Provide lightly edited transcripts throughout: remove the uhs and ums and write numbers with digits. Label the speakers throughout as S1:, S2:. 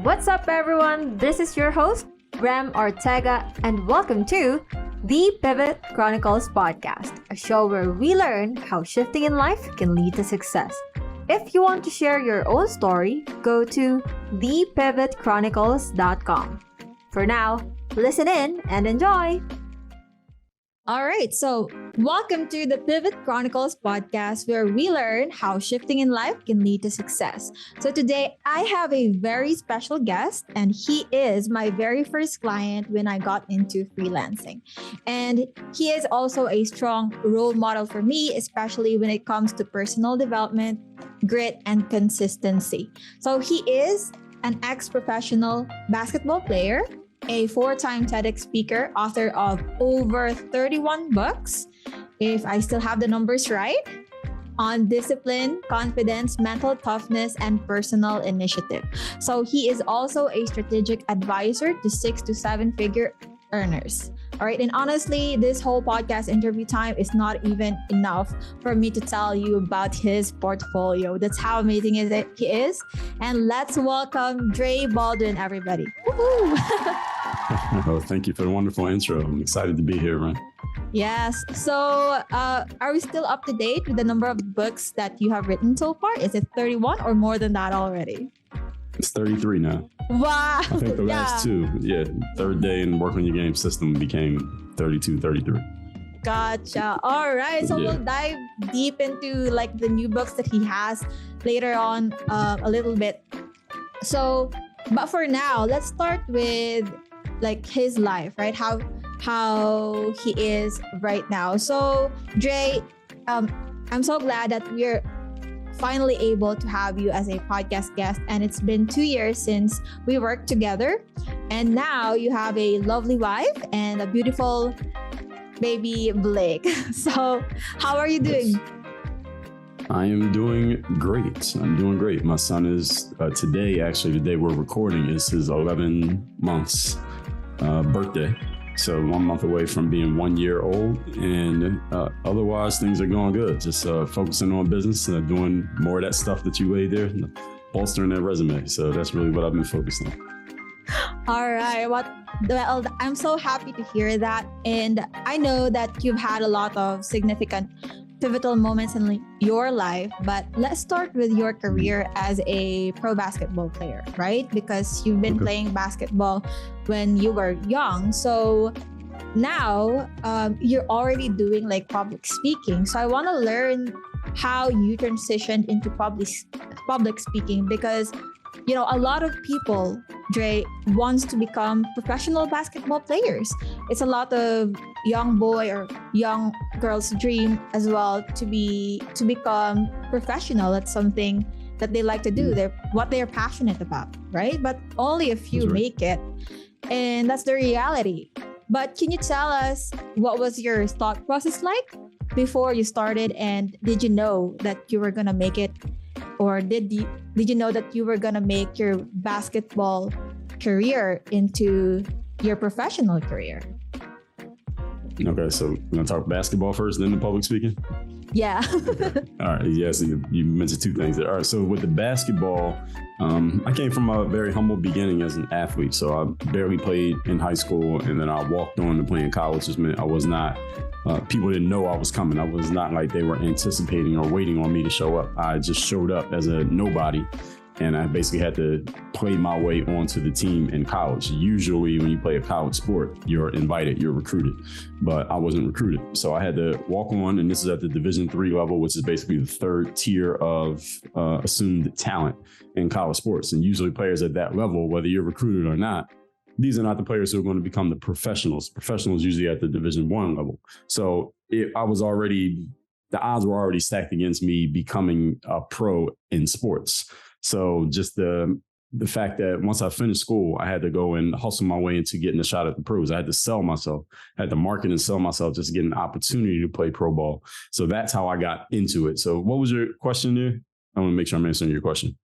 S1: What's up, everyone? This is your host, Rem Ortega, and welcome to the Pivot Chronicles Podcast, a show where we learn how shifting in life can lead to success. If you want to share your own story, go to thepivotchronicles.com. For now, listen in and enjoy! All right, so welcome to the Pivot Chronicles Podcast, where we learn how shifting in life can lead to success. So today, I have a very special guest, and he is my very first client when I got into freelancing. And he is also a strong role model for me, especially when it comes to personal development, grit, and consistency. So he is an ex-professional basketball player, a 4-time TEDx speaker, author of over 31 books, if I still have the numbers right, on discipline, confidence, mental toughness, and personal initiative. So he is also a strategic advisor to 6 to 7-figure earners. All right. And honestly, this whole podcast interview time is not even enough for me to tell you about his portfolio. That's how amazing he is. And let's welcome Dre Baldwin, everybody. Woo-hoo!
S2: Oh, thank you for the wonderful intro. I'm excited to be here, man.
S1: Yes. So are we still up to date with the number of books that you have written so far? Is it 31 or more than that already?
S2: It's 33 now.
S1: Wow.
S2: I think the last two, third day in Work on Your Game system became 32, 33.
S1: Gotcha. All right. So we'll dive deep into like the new books that he has later on a little bit. So, but for now, let's start with like his life, right? How he is right now. So, Dre, I'm so glad that we're finally able to have you as a podcast guest, and it's been 2 years since we worked together, and now you have a lovely wife and a beautiful baby Blake. So how are you doing?
S2: Yes. I am doing great. My son is today, actually the day we're recording, is his 11 months birthday. So 1 month away from being 1 year old, and otherwise things are going good. Just focusing on business, doing more of that stuff that you laid there, bolstering that resume. So that's really what I've been focused on.
S1: All right. Well, I'm so happy to hear that. And I know that you've had a lot of significant pivotal moments in your life, but let's start with your career as a pro basketball player, right? Because you've been playing basketball when you were young. So now you're already doing like public speaking. So I want to learn how you transitioned into public speaking, because you know, a lot of people, Dre, wants to become professional basketball players. It's a lot of young boy or young girl's dream as well to become professional. That's something that they like to do. They're what they're passionate about, right? But only a few make it. And that's the reality. But can you tell us what was your thought process like before you started, and did you know that you were going to make it? Or did you know that you were going to make your basketball career into your professional career?
S2: Okay, so we're going to talk basketball first, then the public speaking?
S1: Yeah.
S2: All right. Yeah, so you mentioned two things there. All right, so with the basketball, I came from a very humble beginning as an athlete. So I barely played in high school, and then I walked on to play in college. Which meant I was not, people didn't know I was coming. I was not like they were anticipating or waiting on me to show up. I just showed up as a nobody, and I basically had to play my way onto the team in college. Usually when you play a college sport, you're invited, you're recruited, but I wasn't recruited. So I had to walk on, and this is at the Division III level, which is basically the third tier of assumed talent in college sports. And usually players at that level, whether you're recruited or not, these are not the players who are going to become the professionals. Professionals usually at the Division I level. So the odds were already stacked against me becoming a pro in sports. So just the fact that once I finished school, I had to go and hustle my way into getting a shot at the pros. I had to sell myself. I had to market and sell myself just to get an opportunity to play pro ball. So that's how I got into it. So what was your question there? I want to make sure I'm answering your question.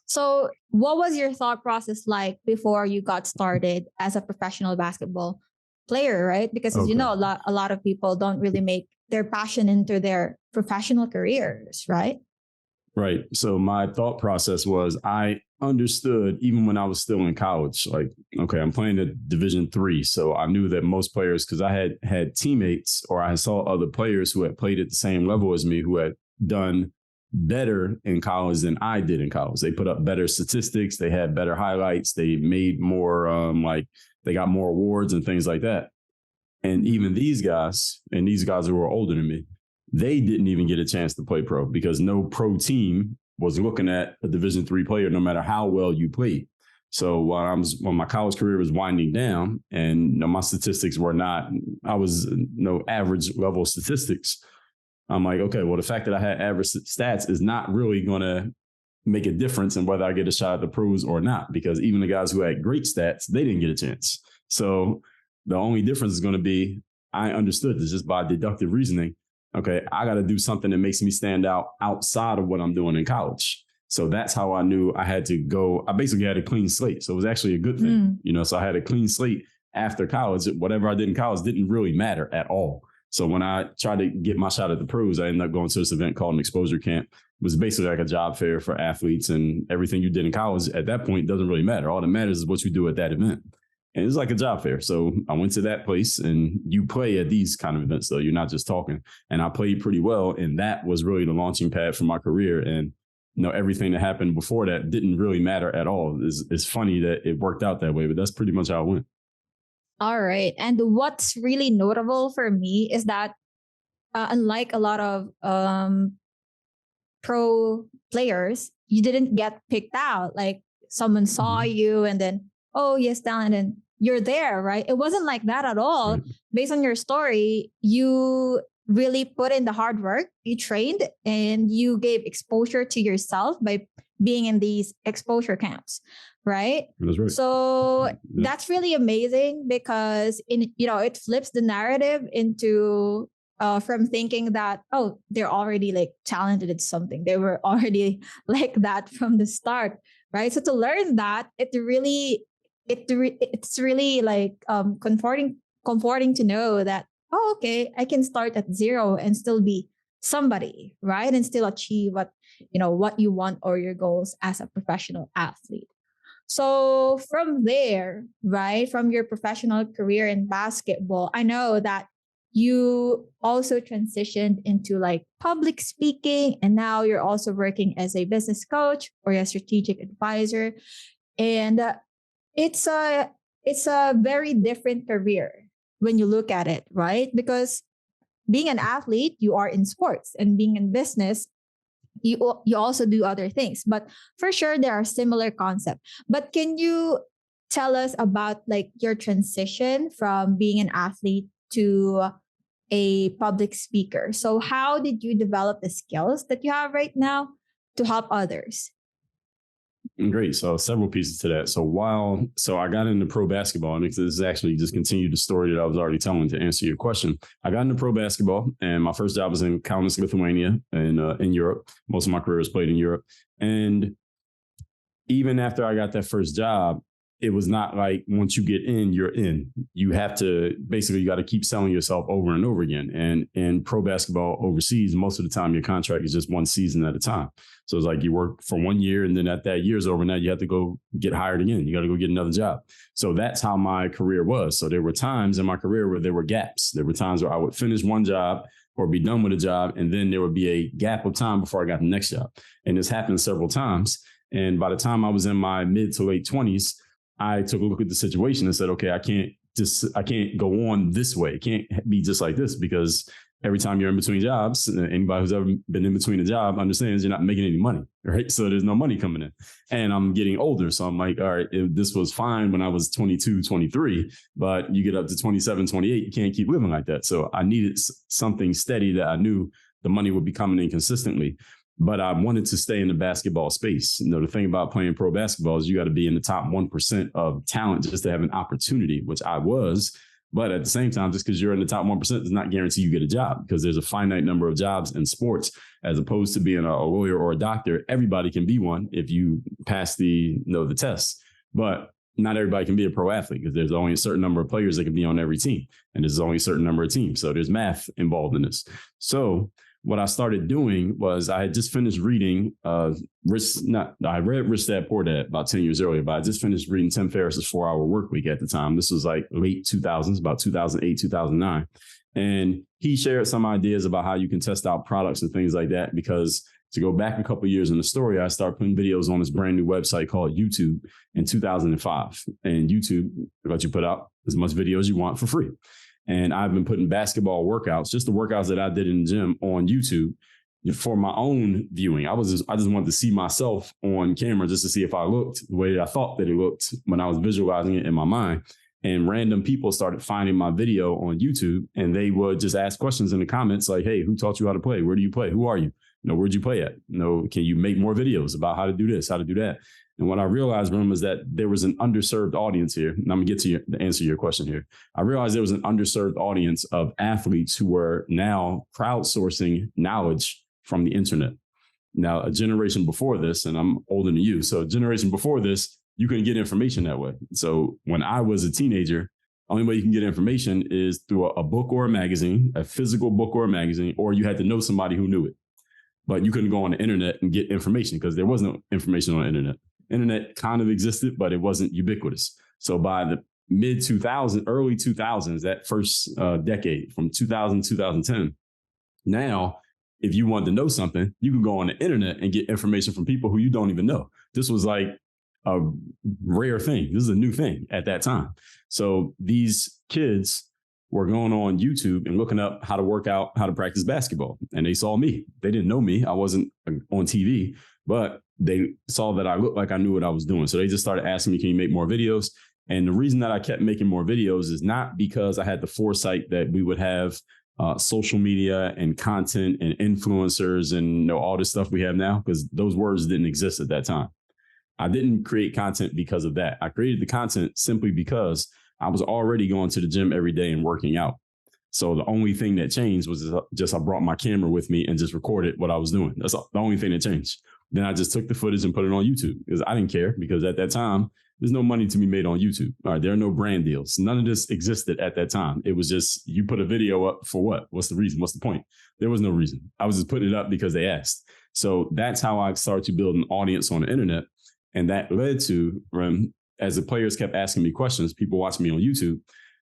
S1: So what was your thought process like before you got started as a professional basketball player, right? Because as you know, a lot of people don't really make their passion into their professional careers, right?
S2: Right. So my thought process was I understood even when I was still in college, like, okay, I'm playing at Division III. So I knew that most players, because I had teammates or I saw other players who had played at the same level as me who had done better in college than I did in college. They put up better statistics. They had better highlights. They made more, they got more awards and things like that. And even these guys who were older than me, they didn't even get a chance to play pro because no pro team was looking at a Division III player, no matter how well you played. So when my college career was winding down and my statistics were not, I was no average level statistics. I'm like, okay, well, the fact that I had average stats is not really going to make a difference in whether I get a shot at the pros or not, because even the guys who had great stats, they didn't get a chance. So the only difference is going to be, I understood this just by deductive reasoning. Okay, I got to do something that makes me stand out outside of what I'm doing in college. So that's how I knew I had to go. I basically had a clean slate. So it was actually a good thing, so I had a clean slate after college. Whatever I did in college didn't really matter at all. So when I tried to get my shot at the pros, I ended up going to this event called an exposure camp. It was basically like a job fair for athletes, and everything you did in college at that point doesn't really matter. All that matters is what you do at that event. And it was like a job fair. So I went to that place, and you play at these kind of events, though. You're not just talking. And I played pretty well. And that was really the launching pad for my career. And, everything that happened before that didn't really matter at all. It's funny that it worked out that way, but that's pretty much how it went.
S1: All right. And what's really notable for me is that unlike a lot of pro players, you didn't get picked out. Like someone saw you and then, oh, yes, talent, and you're there, right? It wasn't like that at all. Right. Based on your story, you really put in the hard work, you trained, and you gave exposure to yourself by being in these exposure camps, right?
S2: That's right.
S1: So that's really amazing because it flips the narrative into from thinking that, oh, they're already like talented at something. They were already like that from the start, right? So to learn that, it's really like comforting to know that, oh, okay, I can start at zero and still be somebody, right? And still achieve what you want or your goals as a professional athlete. So from there, right, from your professional career in basketball, I know that you also transitioned into like public speaking, and now you're also working as a business coach or a strategic advisor. And it's a very different career when you look at it, right? Because being an athlete, you are in sports, and being in business, you also do other things. But for sure, there are similar concepts. But can you tell us about like your transition from being an athlete to a public speaker? So how did you develop the skills that you have right now to help others?
S2: Great. So several pieces to that. So I got into pro basketball, and this is actually just continued the story that I was already telling to answer your question. I got into pro basketball, and my first job was in Kaunas, Lithuania, in Europe. Most of my career was played in Europe. And even after I got that first job, it was not like once you get in, you're in. You have to you got to keep selling yourself over and over again. And in pro basketball overseas, most of the time your contract is just one season at a time. So it's like you work for 1 year, and then at that year's over, now you have to go get hired again. You got to go get another job. So that's how my career was. So there were times in my career where there were gaps. There were times where I would finish one job or be done with a job, and then there would be a gap of time before I got the next job. And this happened several times. And by the time I was in my mid to late 20s, I took a look at the situation and said, okay, I can't go on this way. It can't be just like this, because every time you're in between jobs, anybody who's ever been in between a job understands you're not making any money, right? So there's no money coming in, and I'm getting older. So I'm like, all right, this was fine when I was 22, 23, but you get up to 27, 28, you can't keep living like that. So I needed something steady that I knew the money would be coming in consistently. But I wanted to stay in the basketball space. The thing about playing pro basketball is you got to be in the top 1% of talent just to have an opportunity, which I was. But at the same time, just because you're in the top 1% does not guarantee you get a job, because there's a finite number of jobs in sports. As opposed to being a lawyer or a doctor, everybody can be one if you pass the test. But not everybody can be a pro athlete, because there's only a certain number of players that can be on every team. And there's only a certain number of teams. So there's math involved in this. So what I started doing was I had just finished reading I read Rich Dad Poor Dad about 10 years earlier, but I just finished reading Tim Ferriss's 4-Hour Work Week at the time. This was like late 2000s, about 2008, 2009. And he shared some ideas about how you can test out products and things like that, because to go back a couple of years in the story, I started putting videos on this brand new website called YouTube in 2005. And YouTube lets you put out as much video as you want for free. And I've been putting basketball workouts, just the workouts that I did in the gym, on YouTube for my own viewing. I just wanted to see myself on camera just to see if I looked the way that I thought that it looked when I was visualizing it in my mind. And random people started finding my video on YouTube, and they would just ask questions in the comments like, hey, who taught you how to play? Where do you play? Who are you? Where'd you play at? Can you make more videos about how to do this, how to do that? And what I realized, Rim, is that there was an underserved audience here. And I'm going to get to the answer to your question here. I realized there was an underserved audience of athletes who were now crowdsourcing knowledge from the internet. Now, a generation before this, and I'm older than you, so a generation before this, you couldn't get information that way. So when I was a teenager, only way you can get information is through a book or a magazine, a physical book or a magazine, or you had to know somebody who knew it. But you couldn't go on the internet and get information because there was no information on the internet. Internet kind of existed, but it wasn't ubiquitous. So by the mid 2000s, early 2000s, that first decade from 2000 to 2010, now, if you wanted to know something, you could go on the internet and get information from people who you don't even know. This was like a rare thing. This is a new thing at that time. So these kids were going on YouTube and looking up how to work out, how to practice basketball. And they saw me. They didn't know me. I wasn't on TV, but they saw that I looked like I knew what I was doing. So they just started asking me, can you make more videos? And the reason that I kept making more videos is not because I had the foresight that we would have social media and content and influencers and all this stuff we have now, because those words didn't exist at that time. I didn't create content because of that. I created the content simply because I was already going to the gym every day and working out. So the only thing that changed was just I brought my camera with me and just recorded what I was doing. That's the only thing that changed. Then I just took the footage and put it on YouTube because I didn't care, because at that time, there's no money to be made on YouTube. All right, there are no brand deals. None of this existed at that time. It was just, you put a video up for what? What's the reason? What's the point? There was no reason. I was just putting it up because they asked. So that's how I started to build an audience on the internet. And that led to, as the players kept asking me questions, people watching me on YouTube,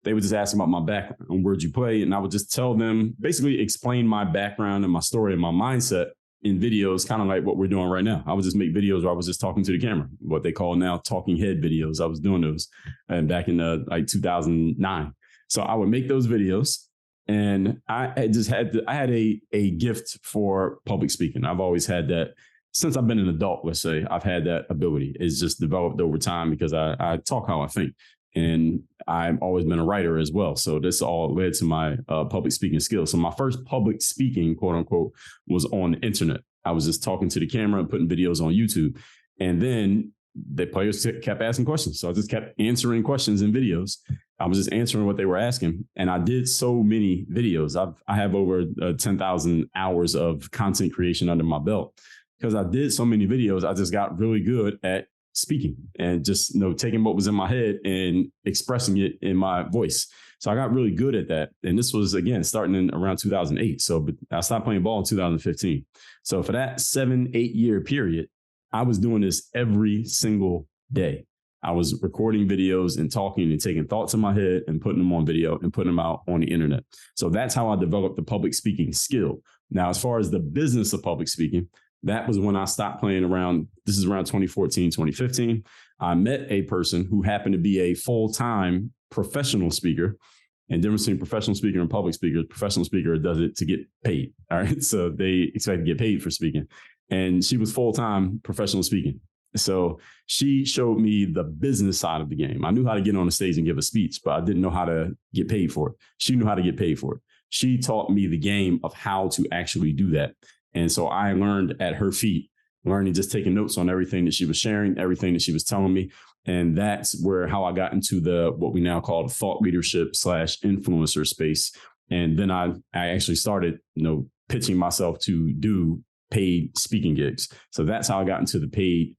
S2: they would just ask about my background, where'd you play? And I would just tell them, basically explain my background and my story and my mindset in videos, kind of like what we're doing right now. I would just make videos where I was just talking to the camera, what they call now talking head videos. I was doing those back in like 2009. So I would make those videos, and I had a gift for public speaking. I've always had that. Since I've been an adult, let's say, I've had that ability. It's just developed over time because I talk how I think. And I've always been a writer as well. So this all led to my public speaking skills. So my first public speaking, quote unquote, was on the internet. I was just talking to the camera and putting videos on YouTube. And then the players kept asking questions. So I just kept answering questions in videos. I was just answering what they were asking. And I did so many videos. I have over 10,000 hours of content creation under my belt. Because I did so many videos, I just got really good at speaking and just taking what was in my head and expressing it in my voice. So I got really good at that. And this was, again, starting in around 2008. So but I stopped playing ball in 2015. So for that 7-8 year period, I was doing this every single day. I was recording videos and talking and taking thoughts in my head and putting them on video and putting them out on the internet. So that's how I developed the public speaking skill. Now, as far as the business of public speaking, that was when I stopped playing around. This is around 2014, 2015. I met a person who happened to be a full-time professional speaker. And difference between professional speaker and public speaker, professional speaker does it to get paid. All right. So they expect to get paid for speaking. And she was full-time professional speaking. So she showed me the business side of the game. I knew how to get on the stage and give a speech, but I didn't know how to get paid for it. She knew how to get paid for it. She taught me the game of how to actually do that. And so I learned at her feet, learning, just taking notes on everything that she was sharing, everything that she was telling me. And that's how I got into what we now call the thought leadership / influencer space. And then I actually started, pitching myself to do paid speaking gigs. So that's how I got into the paid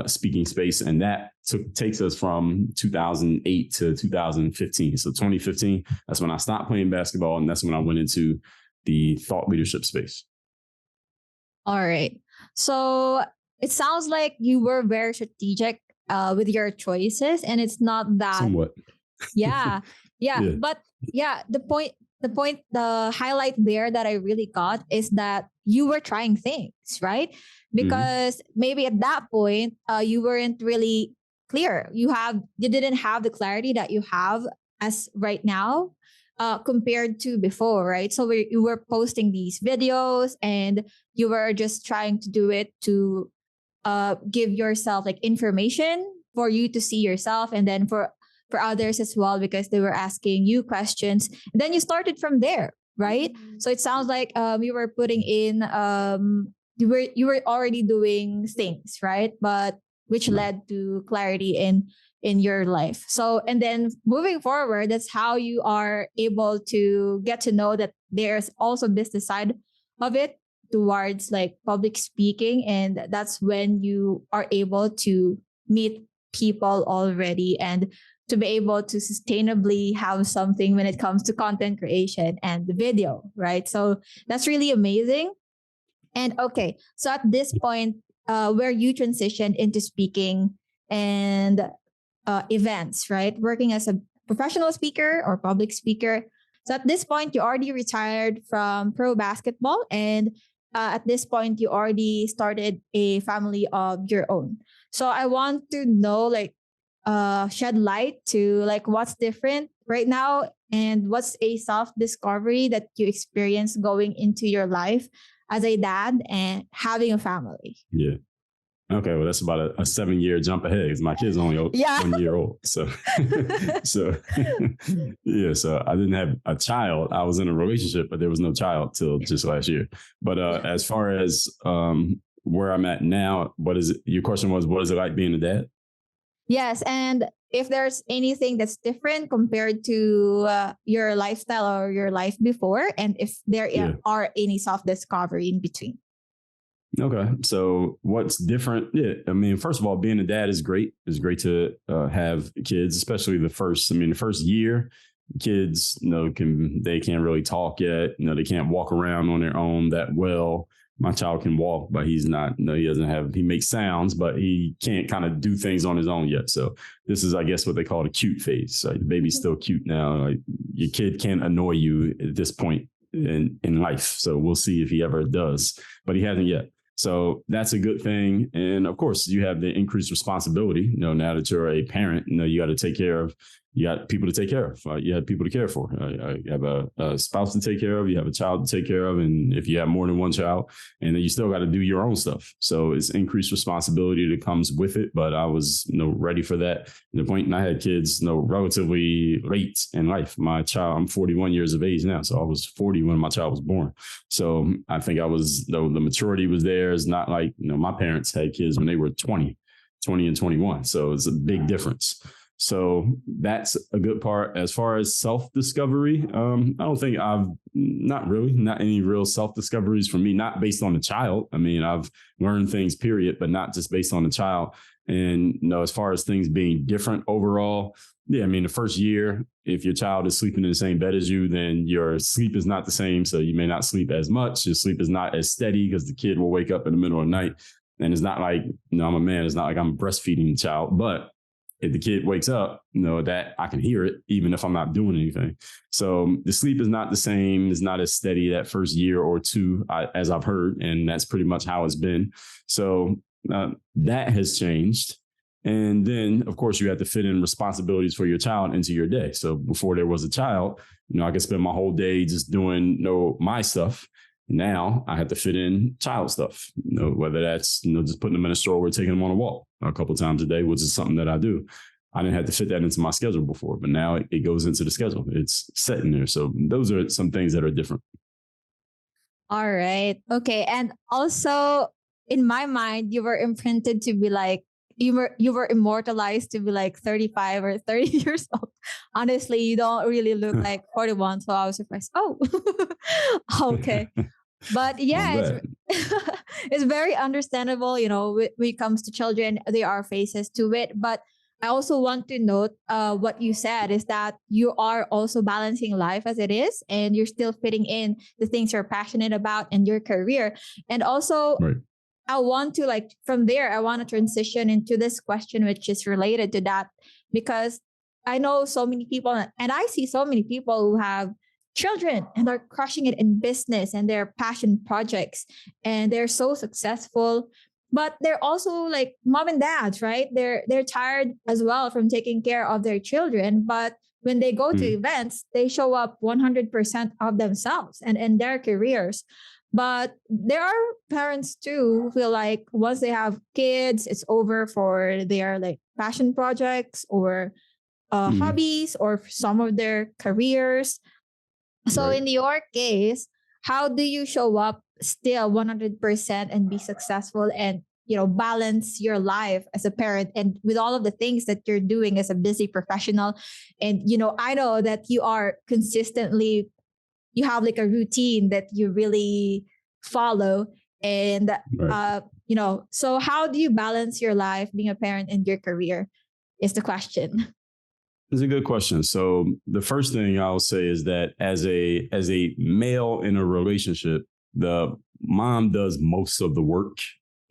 S2: speaking space. And that takes us from 2008 to 2015. So 2015, that's when I stopped playing basketball. And that's when I went into the thought leadership space.
S1: All right. So it sounds like you were very strategic with your choices, and it's not that.
S2: Somewhat.
S1: Yeah, yeah,
S2: Yeah.
S1: but yeah, the highlight there that I really got is that you were trying things, right?
S2: Hmm.
S1: Because maybe at that point, you weren't really clear. You didn't have the clarity that you have as right now, compared to before, right? So you were posting these videos, and you were just trying to do it to give yourself like information for you to see yourself, and then for others as well, because they were asking you questions, and then you started from there, right? So it sounds like you were putting in you were already doing things, right? But which
S2: Right.
S1: led to clarity in your life. So, and then moving forward, that's how you are able to get to know that there's also business side of it towards like public speaking, and that's when you are able to meet people already, and to be able to sustainably have something when it comes to content creation and the video, right? So that's really amazing. And okay, so at this point, where you transitioned into speaking and events, right? Working as a professional speaker or public speaker. So at this point, you already retired from pro basketball, and at this point, you already started a family of your own. So I want to know, like, shed light to like what's different right now, and what's a self discovery that you experience going into your life as a dad and having a family.
S2: Yeah. Okay, well, that's about a 7 year jump ahead because my kid's only
S1: Yeah.
S2: 1 year old. So, so yeah, so I didn't have a child. I was in a relationship, but there was no child till just last year. But as far as where I'm at now, what is it? Your question was, what is it like being a dad?
S1: Yes, and if there's anything that's different compared to your lifestyle or your life before, and if there
S2: Yeah.
S1: are any self discovery in between.
S2: Okay. So what's different? Yeah. I mean, first of all, being a dad is great. It's great to have kids, especially the first year, kids, they can't really talk yet. They can't walk around on their own that well. My child can walk, but he's not, he makes sounds, but he can't kind of do things on his own yet. So this is, I guess, what they call the cute phase. Like the baby's still cute now. Like your kid can't annoy you at this point in life. So we'll see if he ever does, but he hasn't yet. So that's a good thing. And of course, you have the increased responsibility. Now that you're a parent, you got to take care of, you got people to take care of. You have people to care for. You have a spouse to take care of. You have a child to take care of. And if you have more than one child, and then you still got to do your own stuff. So it's increased responsibility that comes with it. But I was ready for that. The point, and I had kids relatively late in life. My child, I'm 41 years of age now. So I was 40 when my child was born. So I think I was, the maturity was there. It's not like, my parents had kids when they were 20 and 21. So it's a big difference. So that's a good part. As far as self-discovery, I don't think not any real self-discoveries for me, not based on the child. I mean, I've learned things, period, but not just based on the child. And, as far as things being different overall, yeah, I mean, the first year, if your child is sleeping in the same bed as you, then your sleep is not the same. So you may not sleep as much. Your sleep is not as steady because the kid will wake up in the middle of the night. And it's not like, I'm a man. It's not like I'm breastfeeding the child, but if the kid wakes up, that I can hear it, even if I'm not doing anything. So the sleep is not the same. It's not as steady that first year or two, as I've heard. And that's pretty much how it's been. So that has changed. And then, of course, you have to fit in responsibilities for your child into your day. So before there was a child, I could spend my whole day just doing my stuff. Now I have to fit in child stuff, whether that's, just putting them in a stroller, taking them on a walk a couple of times a day, which is something that I do. I didn't have to fit that into my schedule before, but now it goes into the schedule. It's set in there. So those are some things that are different.
S1: All right. Okay. And also in my mind, you were imprinted to be like, you were immortalized to be like 35 or 30 years old. Honestly, you don't really look like 41. So I was surprised. Oh, okay. But yeah, it's very understandable. When it comes to children, there are phases to it. But I also want to note what you said is that you are also balancing life as it is, and you're still fitting in the things you're passionate about and your career. And also,
S2: Right.
S1: I want to like from there, I want to transition into this question, which is related to that, because I know so many people and I see so many people who have children and are crushing it in business and their passion projects and they're so successful. But they're also like mom and dads, right? They're tired as well from taking care of their children. But when they go to
S2: Mm.
S1: events, they show up 100% of themselves and their careers. But there are parents too who feel like once they have kids, it's over for their like passion projects or
S2: Mm.
S1: hobbies or some of their careers. So
S2: Right.
S1: in your case, how do you show up still 100% and be successful and balance your life as a parent and with all of the things that you're doing as a busy professional? And I know that you are consistently, you have like a routine that you really follow. And
S2: Right.
S1: so how do you balance your life being a parent and your career is the question.
S2: It's a good question. So the first thing I'll say is that as a male in a relationship, the mom does most of the work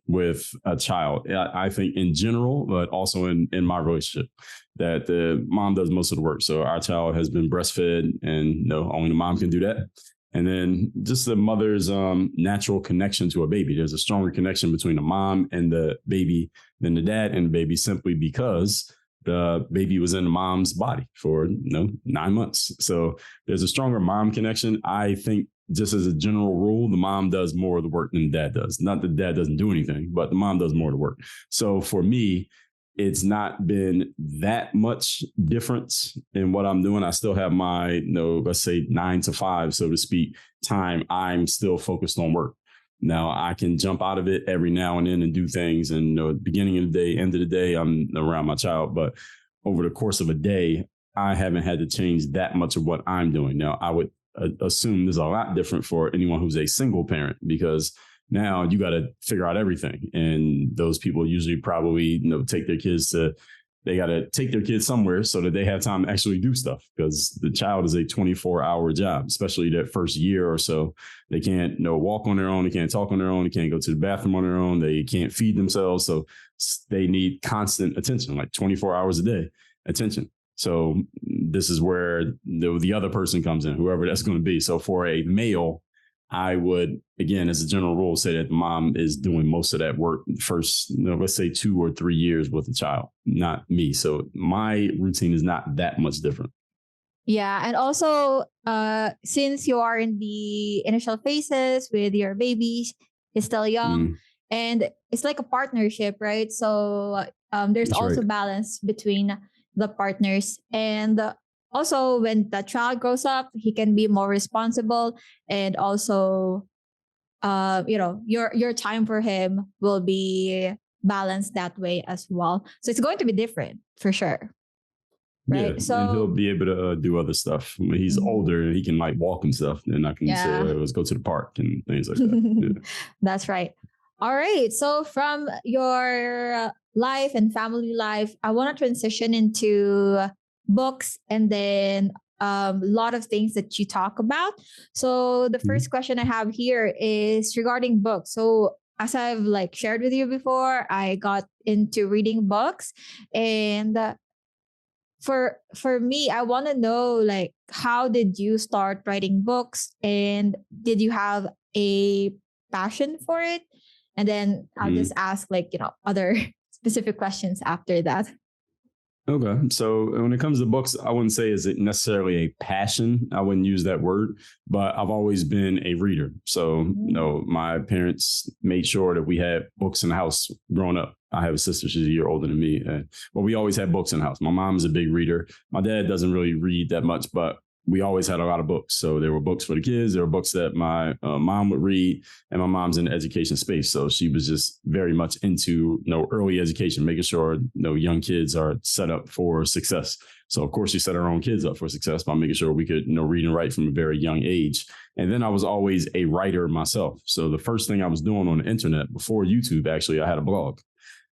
S2: with a child. I think in general, but also in my relationship, that the mom does most of the work. So our child has been breastfed, and only the mom can do that. And then just the mother's natural connection to a baby. There's a stronger connection between the mom and the baby than the dad and the baby, simply because the baby was in the mom's body for 9 months. So there's a stronger mom connection. I think just as a general rule, the mom does more of the work than the dad does. Not that dad doesn't do anything, but the mom does more of the work. So for me, it's not been that much difference in what I'm doing. I still have my, let's say 9 to 5, so to speak, time. I'm still focused on work. Now I can jump out of it every now and then and do things. And beginning of the day, end of the day, I'm around my child. But over the course of a day, I haven't had to change that much of what I'm doing. Now I would assume there's a lot different for anyone who's a single parent, because now you got to figure out everything. And those people usually probably take their kids to. They got to take their kids somewhere so that they have time to actually do stuff, because the child is a 24-hour job, especially that first year or so. They can't walk on their own. They can't talk on their own. They can't go to the bathroom on their own. They can't feed themselves. So they need constant attention, like 24 hours a day attention. So this is where the other person comes in, whoever that's going to be. So for a male, I would, again, as a general rule, say that the mom is doing most of that work first, let's say 2 or 3 years with the child, not me. So my routine is not that much different.
S1: Yeah. And also, since you are in the initial phases with your baby, is still young, and it's like a partnership, right? So there's
S2: That's
S1: also
S2: right.
S1: balance between the partners. And also, when the child grows up, he can be more responsible, and also, your time for him will be balanced that way as well. So it's going to be different for sure,
S2: Yeah,
S1: right?
S2: and he'll
S1: So
S2: be able to do other stuff. When he's older and he can like walk and stuff, then I can say,
S1: yeah.
S2: let's go to the park and things like that. Yeah.
S1: That's right. All right. So from your life and family life, I want to transition into books and then a lot of things that you talk about. So the first question I have here is regarding books. So as I've like shared with you before, I got into reading books, and for me, I want to know like how did you start writing books, and did you have a passion for it? And then I'll just ask like other specific questions after that.
S2: Okay. So when it comes to books, I wouldn't say is it necessarily a passion. I wouldn't use that word, but I've always been a reader. So, my parents made sure that we had books in the house growing up. I have a sister, she's a year older than me. But we always had books in the house. My mom's a big reader. My dad doesn't really read that much, but we always had a lot of books. So there were books for the kids. There were books that my mom would read, and my mom's in the education space. So she was just very much into, early education, making sure, young kids are set up for success. So of course she set our own kids up for success by making sure we could, read and write from a very young age. And then I was always a writer myself. So the first thing I was doing on the internet before YouTube, actually, I had a blog.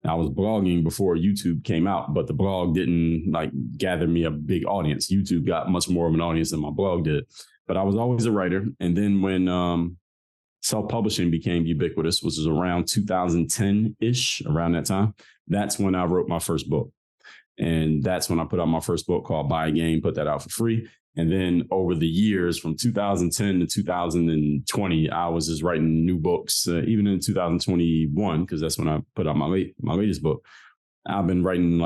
S2: I was blogging before YouTube came out, but the blog didn't like gather me a big audience. YouTube got much more of an audience than my blog did. But I was always a writer. And then when self-publishing became ubiquitous, which was around 2010-ish, around that time, that's when I wrote my first book. And that's when I put out my first book called Buy a Game, put that out for free. And then over the years from 2010 to 2020, I was just writing new books, even in 2021, because that's when I put out my latest book. I've been writing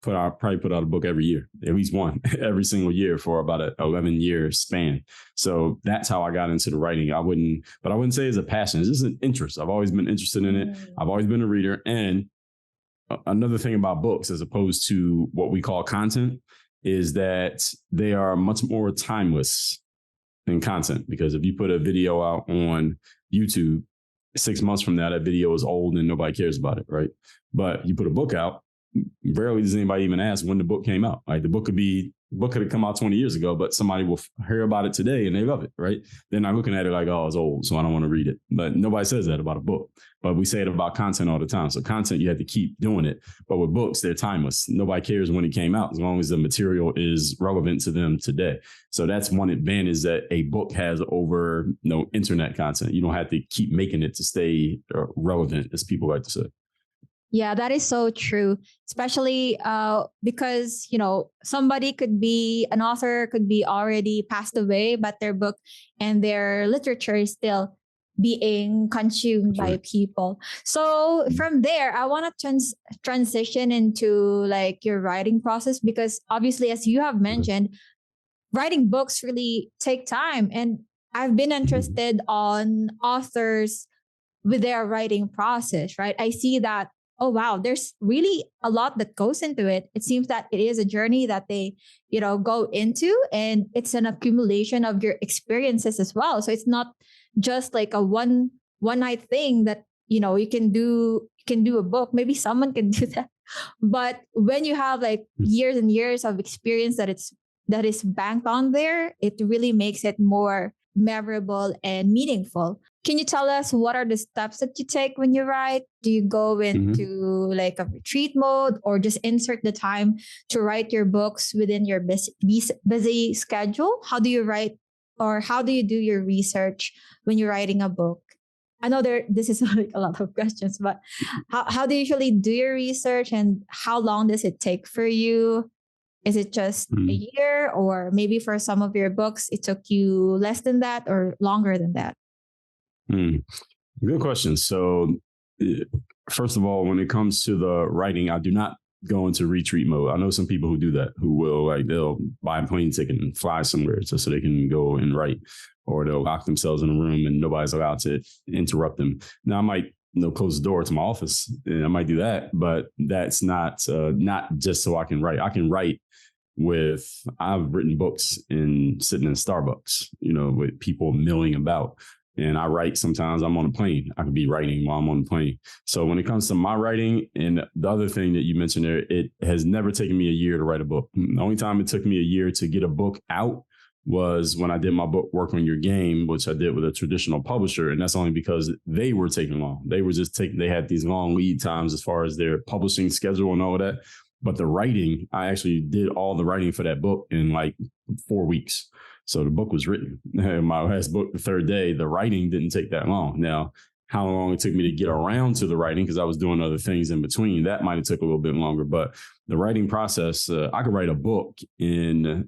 S2: probably put out a book every year, at least one every single year for about an 11-year span. So that's how I got into the writing. I wouldn't say it's a passion. It's just an interest. I've always been interested in it. I've always been a reader. And another thing about books, as opposed to what we call content, is that they are much more timeless than content. Because if you put a video out on YouTube, 6 months from now, that video is old and nobody cares about it, right? But you put a book out, rarely does anybody even ask when the book came out. Like the book could have come out 20 years ago, but somebody will hear about it today and they love it, right? They're not looking at it like, oh, it's old, so I don't want to read it. But nobody says that about a book. But we say it about content all the time. So content, you have to keep doing it. But with books, they're timeless. Nobody cares when it came out, as long as the material is relevant to them today. So that's one advantage that a book has over internet content. You don't have to keep making it to stay relevant, as people like to say.
S1: Yeah, that is so true, especially because, somebody could be an author, could be already passed away, but their book and their literature is still being consumed by people. So from there, I want to transition into like your writing process, because obviously, as you have mentioned, writing books really take time. And I've been interested on authors with their writing process, right? I see that, oh, wow, there's really a lot that goes into it. It seems that it is a journey that they, go into, and it's an accumulation of your experiences as well. So it's not just like a one night thing that, you can do a book. Maybe someone can do that. But when you have like years and years of experience that is banked on there, it really makes it more memorable and meaningful. Can you tell us what are the steps that you take when you write? Do you go into like a retreat mode, or just insert the time to write your books within your busy schedule? How do you write, or how do you do your research when you're writing a book? I know this is like a lot of questions, but how do you usually do your research, and how long does it take for you? Is it just a year, or maybe for some of your books, it took you less than that or longer than that?
S2: Good question. So first of all, when it comes to the writing, I do not go into retreat mode. I know some people who do that, who will they'll buy a plane ticket and fly somewhere so they can go and write, or they'll lock themselves in a room and nobody's allowed to interrupt them. Now I might close the door to my office, and I might do that, but that's not just so I can write. I can write I've written books sitting in Starbucks, with people milling about. And I write sometimes I'm on a plane. I could be writing while I'm on the plane. So when it comes to my writing, and the other thing that you mentioned there, it has never taken me a year to write a book. The only time it took me a year to get a book out was when I did my book, Work on Your Game, which I did with a traditional publisher. And that's only because they were taking long. They had these long lead times as far as their publishing schedule and all of that. But the writing, I actually did all the writing for that book in like 4 weeks. So the book was written. My last book, the third day, the writing didn't take that long. Now, how long it took me to get around to the writing, because I was doing other things in between, that might have took a little bit longer. But the writing process, I could write a book in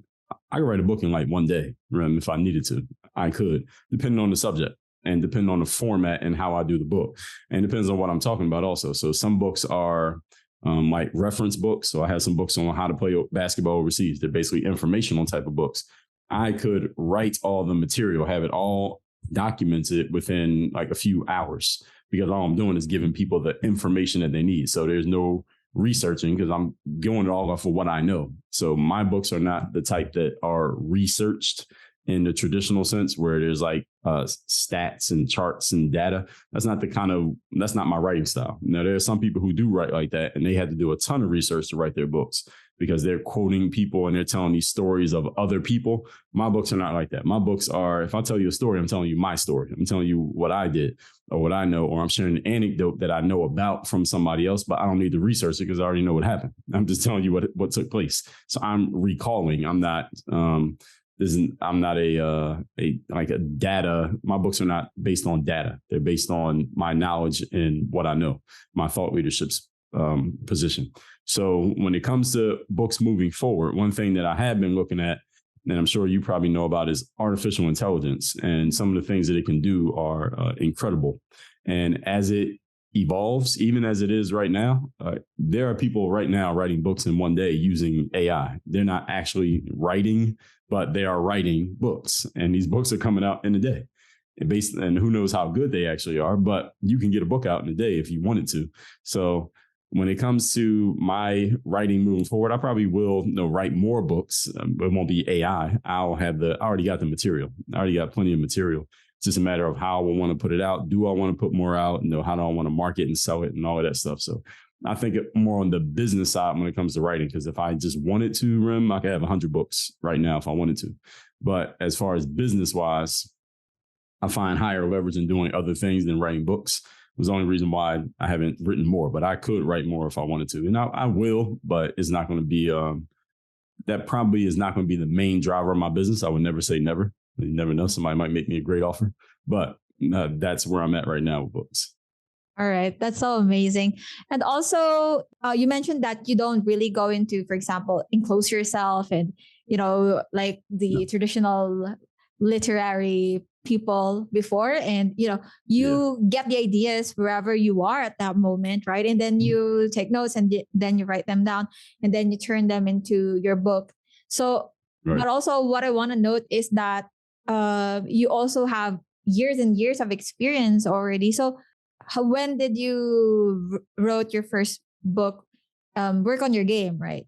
S2: like 1 day, if I needed to. I could, depending on the subject and depending on the format and how I do the book. And it depends on what I'm talking about also. So some books are like reference books. So I have some books on how to play basketball overseas. They're basically informational type of books. I could write all the material, have it all documented within like a few hours, because all I'm doing is giving people the information that they need. So there's no researching, because I'm going all off of what I know. So my books are not the type that are researched in the traditional sense, where there's like stats and charts and data. That's not my writing style. Now, there are some people who do write like that, and they had to do a ton of research to write their books because they're quoting people and they're telling these stories of other people. My books are not like that. My books are, if I tell you a story, I'm telling you my story. I'm telling you what I did or what I know, or I'm sharing an anecdote that I know about from somebody else, but I don't need to research it because I already know what happened. I'm just telling you what took place. So I'm recalling. I'm not a data. My books are not based on data. They're based on my knowledge and what I know, my thought leadership's position. So when it comes to books moving forward, one thing that I have been looking at, and I'm sure you probably know about, is artificial intelligence. And some of the things that it can do are incredible. And as it evolves, even as it is right now, there are people right now writing books in one day using AI. They're not actually writing, but they are writing books. And these books are coming out in a day. And who knows how good they actually are, but you can get a book out in a day if you wanted to. So when it comes to my writing moving forward, I probably will write more books. It won't be AI. I already got the material. I already got plenty of material. It's just a matter of how I want to put it out. Do I want to put more out? How do I want to market and sell it and all of that stuff? So I think more on the business side when it comes to writing, because if I just wanted to, Rem, I could have 100 books right now if I wanted to. But as far as business wise, I find higher leverage in doing other things than writing books. Was the only reason why I haven't written more, but I could write more if I wanted to. And I will, but it's not going to be, that probably is not going to be the main driver of my business. I would never say never. You never know. Somebody might make me a great offer, but that's where I'm at right now with books.
S1: All right. That's so amazing. And also, you mentioned that you don't really go into, for example, enclose yourself and, like the traditional literary people before, and you get the ideas wherever you are at that moment, right? And then you take notes and then you write them down and then you turn them into your book. So right. But also what I want to note is that you also have years and years of experience already. So when did you wrote your first book, Work on Your Game, right?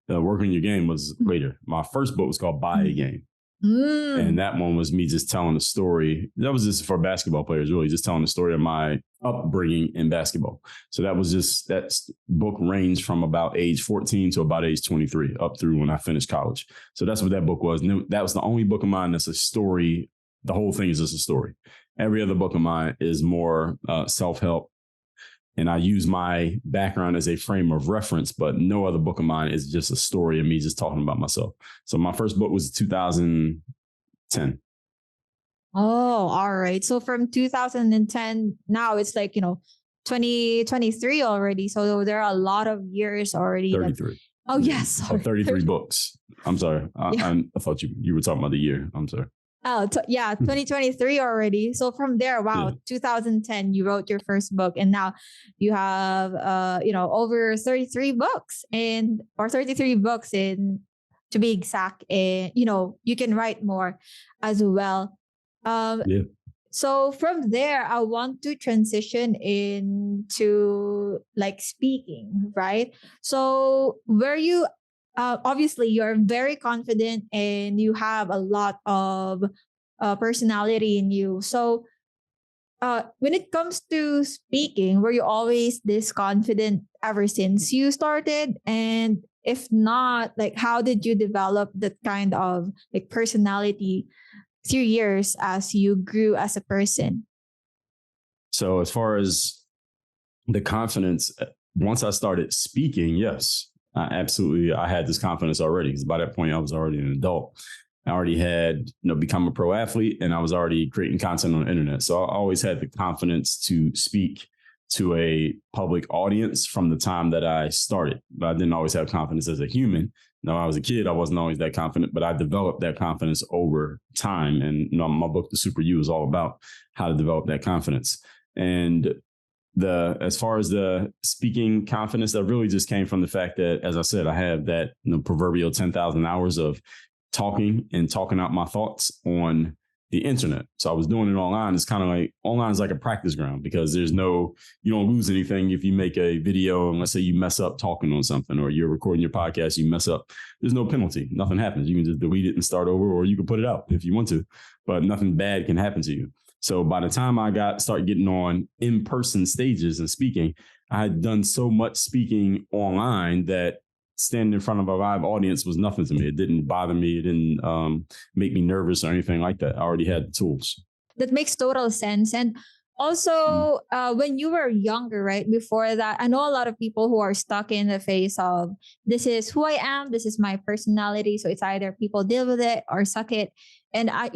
S2: Work on Your Game was later. My first book was called Buy a Game. And that one was me just telling a story. That was just for basketball players, really, just telling the story of my upbringing in basketball. So that book ranged from about age 14 to about age 23, up through when I finished college. So that's what that book was. And that was the only book of mine that's a story. The whole thing is just a story. Every other book of mine is more self-help. And I use my background as a frame of reference, but no other book of mine is just a story of me just talking about myself. So my first book was 2010.
S1: Oh, all right. So from 2010, now it's like, 2023 already. So there are a lot of years already.
S2: 33.
S1: Yes. Sorry.
S2: 33 books. I'm sorry. I thought you were talking about the year. I'm sorry.
S1: 2023 already. So from there, wow, yeah. 2010, you wrote your first book, and now you have, over 33 books or 33 books to be exact. And, you can write more as well. So from there, I want to transition into like speaking, right? So where you obviously you're very confident and you have a lot of personality in you. So when it comes to speaking, were you always this confident ever since you started? And if not, like, how did you develop that kind of like personality through years as you grew as a person?
S2: So as far as the confidence, once I started speaking, yes. I had this confidence already, because by that point I was already an adult. I already had, become a pro athlete, and I was already creating content on the internet. So I always had the confidence to speak to a public audience from the time that I started. But I didn't always have confidence as a human. When I was a kid, I wasn't always that confident, but I developed that confidence over time. And my book, The Super You, is all about how to develop that confidence. And as far as the speaking confidence, that really just came from the fact that, as I said, I have that proverbial 10,000 hours of talking out my thoughts on the internet. So I was doing it online. It's kind of like online is like a practice ground because you don't lose anything if you make a video and let's say you mess up talking on something or you're recording your podcast, you mess up. There's no penalty. Nothing happens. You can just delete it and start over, or you can put it out if you want to, but nothing bad can happen to you. So by the time I started getting on in-person stages and speaking, I had done so much speaking online that standing in front of a live audience was nothing to me. It didn't bother me. It didn't make me nervous or anything like that. I already had the tools.
S1: That makes total sense. And also, when you were younger, right, before that, I know a lot of people who are stuck in the phase of this is who I am, this is my personality. So it's either people deal with it or suck it. And I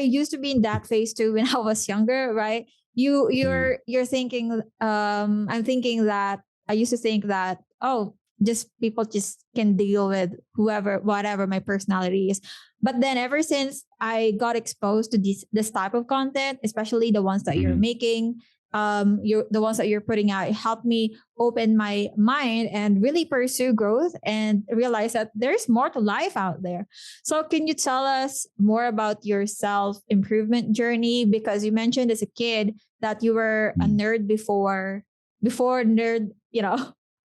S1: used to be in that phase too when I was younger, right? You're thinking, I'm thinking that I used to think that, oh, just people just can deal with whatever my personality is. But then ever since I got exposed to this type of content, especially the ones that you're making, the ones that you're putting out, it helped me open my mind and really pursue growth and realize that there's more to life out there. So can you tell us more about your self-improvement journey? Because you mentioned as a kid that you were a nerd before nerd,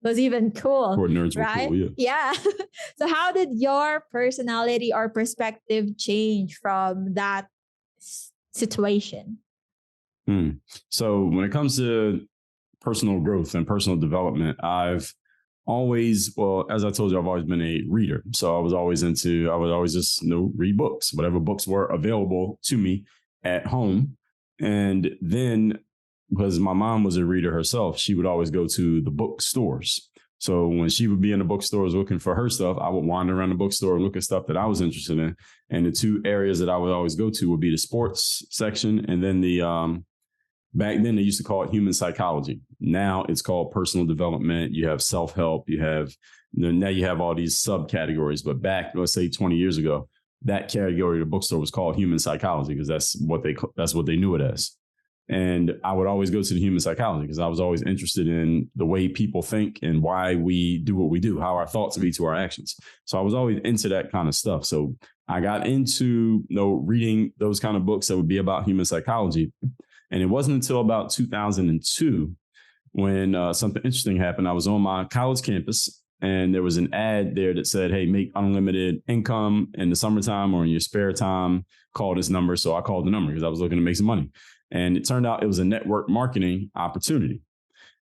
S1: was even cool.
S2: Before nerds
S1: right?
S2: were cool,
S1: yeah. So how did your personality or perspective change from that situation?
S2: So when it comes to personal growth and personal development, I've always, as I told you, I've always been a reader. So I would always just read books, whatever books were available to me at home. And then because my mom was a reader herself, she would always go to the bookstores. So when she would be in the bookstores looking for her stuff, I would wander around the bookstore and look at stuff that I was interested in. And the two areas that I would always go to would be the sports section and then back then they used to call it human psychology. Now it's called personal development. You have self-help. Now you have all these subcategories. But back, let's say 20 years ago, that category of the bookstore was called human psychology because that's what they knew it as. And I would always go to the human psychology because I was always interested in the way people think and why we do what we do, how our thoughts lead to our actions. So I was always into that kind of stuff. So I got into reading those kind of books that would be about human psychology. And it wasn't until about 2002 when something interesting happened. I was on my college campus and there was an ad there that said, hey, make unlimited income in the summertime or in your spare time, call this number. So I called the number because I was looking to make some money. And it turned out it was a network marketing opportunity.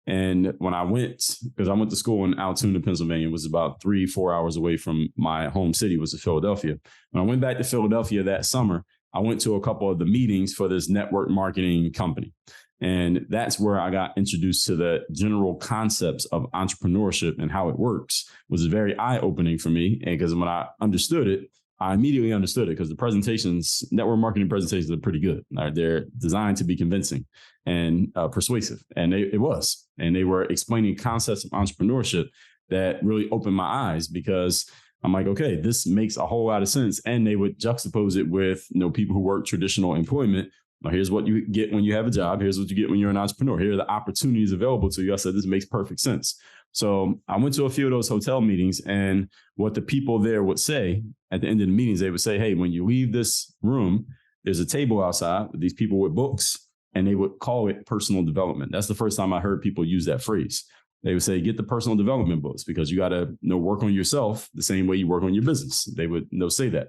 S2: And when I went, because I went to school in Altoona, Pennsylvania, it was about 3-4 hours away from my home city, was Philadelphia. When I went back to Philadelphia that summer, I went to a couple of the meetings for this network marketing company. And that's where I got introduced to the general concepts of entrepreneurship and how it works. It was very eye-opening for me. And because when I understood it, I immediately understood it because the network marketing presentations are pretty good. They're designed to be convincing and persuasive. And it was. And they were explaining concepts of entrepreneurship that really opened my eyes because I'm like, okay, this makes a whole lot of sense. And they would juxtapose it with people who work traditional employment. Now, here's what you get when you have a job. Here's what you get when you're an entrepreneur. Here are the opportunities available to you. I said, this makes perfect sense. So I went to a few of those hotel meetings, and what the people there would say at the end of the meetings, they would say, hey, when you leave this room, there's a table outside with these people with books, and they would call it personal development. That's the first time I heard people use that phrase. They would say, get the personal development books because you got to work on yourself the same way you work on your business. They'll say that.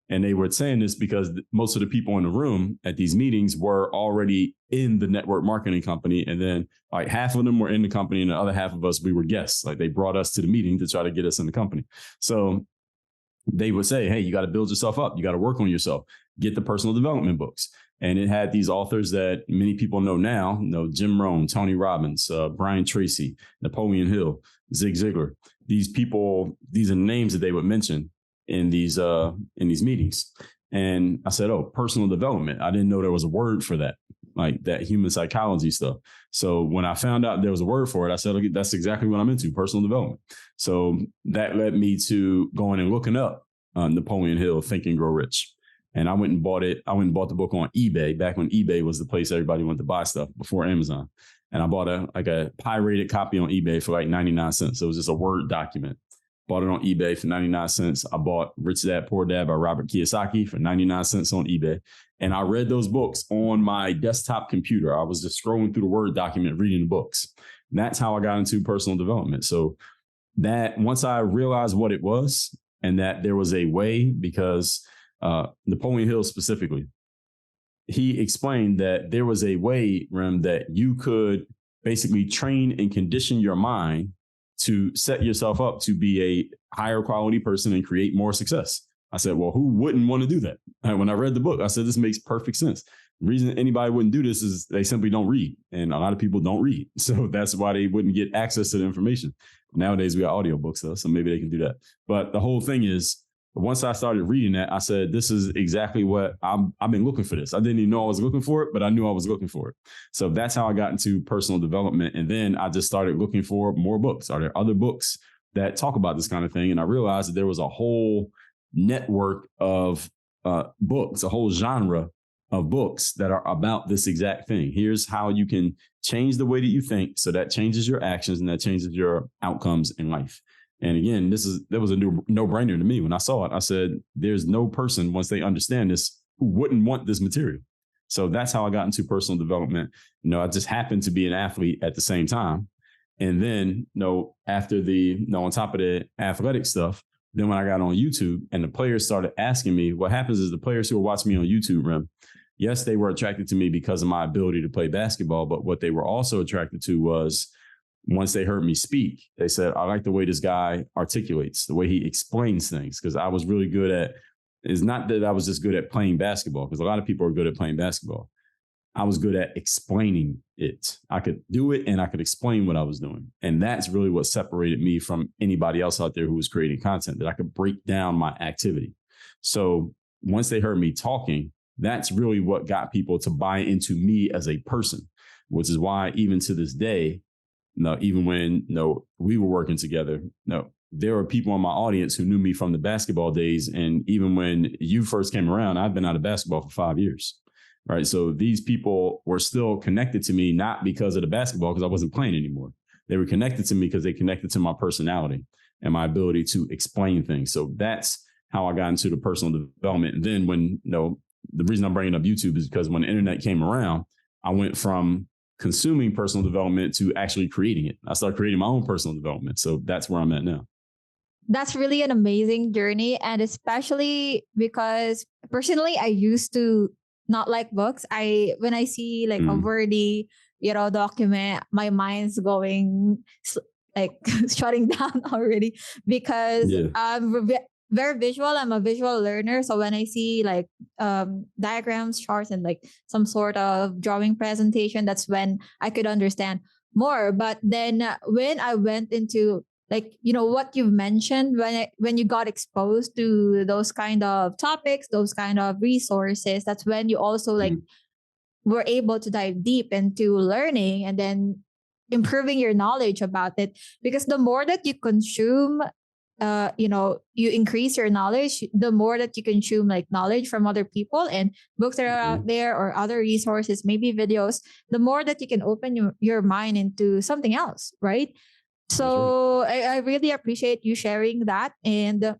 S2: And they were saying this because most of the people in the room at these meetings were already in the network marketing company. And then like half of them were in the company and the other half of us, we were guests. Like they brought us to the meeting to try to get us in the company. So they would say, hey, you got to build yourself up. You got to work on yourself. Get the personal development books. And it had these authors that many people know now, Jim Rohn, Tony Robbins, Brian Tracy, Napoleon Hill, Zig Ziglar. These people, these are names that they would mention in these meetings. And I said, oh, personal development. I didn't know there was a word for that, like that human psychology stuff. So when I found out there was a word for it, I said, okay, that's exactly what I'm into, personal development. So that led me to going and looking up Napoleon Hill, Think and Grow Rich. And I went and bought it. I went and bought the book on eBay back when eBay was the place everybody went to buy stuff before Amazon. And I bought a pirated copy on eBay for like 99 cents. So it was just a Word document. Bought it on eBay for 99 cents. I bought Rich Dad, Poor Dad by Robert Kiyosaki for 99 cents on eBay. And I read those books on my desktop computer. I was just scrolling through the Word document, reading the books. And that's how I got into personal development. So that once I realized what it was and that there was a way, because Napoleon Hill specifically, he explained that there was a way, Rem, that you could basically train and condition your mind to set yourself up to be a higher quality person and create more success. I said, well, who wouldn't want to do that? And when I read the book, I said, this makes perfect sense. The reason anybody wouldn't do this is they simply don't read. And a lot of people don't read. So that's why they wouldn't get access to the information. Nowadays, we got audiobooks, though, so maybe they can do that. But the whole thing is, once I started reading that, I said, this is exactly what I've been looking for this. I didn't even know I was looking for it, but I knew I was looking for it. So that's how I got into personal development. And then I just started looking for more books. Are there other books that talk about this kind of thing? And I realized that there was a whole network of books, a whole genre of books that are about this exact thing. Here's how you can change the way that you think. So that changes your actions and that changes your outcomes in life. And again, that was a no-brainer to me. When I saw it, I said, there's no person, once they understand this, who wouldn't want this material. So that's how I got into personal development. I just happened to be an athlete at the same time. And then, after on top of the athletic stuff, then when I got on YouTube and the players started asking me, what happens is the players who are watching me on YouTube, Rem, yes, they were attracted to me because of my ability to play basketball. But what they were also attracted to was, once they heard me speak, they said, I like the way this guy articulates, the way he explains things, because I was really good at, it's not that I was just good at playing basketball, because a lot of people are good at playing basketball. I was good at explaining it. I could do it and I could explain what I was doing. And that's really what separated me from anybody else out there who was creating content, that I could break down my activity. So once they heard me talking, that's really what got people to buy into me as a person, which is why even to this day, even when we were working together, there were people in my audience who knew me from the basketball days. And even when you first came around, I've been out of basketball for 5 years. Right. So these people were still connected to me, not because of the basketball, because I wasn't playing anymore. They were connected to me because they connected to my personality and my ability to explain things. So that's how I got into the personal development. And then when, the reason I'm bringing up YouTube is because when the internet came around, I went from consuming personal development to actually creating it. I started creating my own personal development. So that's where I'm at now.
S1: That's really an amazing journey. And especially because personally, I used to not like books. When I see like a wordy, document, my mind's going like shutting down already, because I'm very visual. I'm a visual learner. So when I see like diagrams, charts, and like some sort of drawing presentation, that's when I could understand more. But then when I went into like, what you've mentioned, when you got exposed to those kind of topics, those kind of resources, that's when you also like were able to dive deep into learning and then improving your knowledge about it. Because the more that you consume, you increase your knowledge, the more that you consume like knowledge from other people and books that are out there or other resources, maybe videos, the more that you can open your mind into something else, right? So I really appreciate you sharing that. And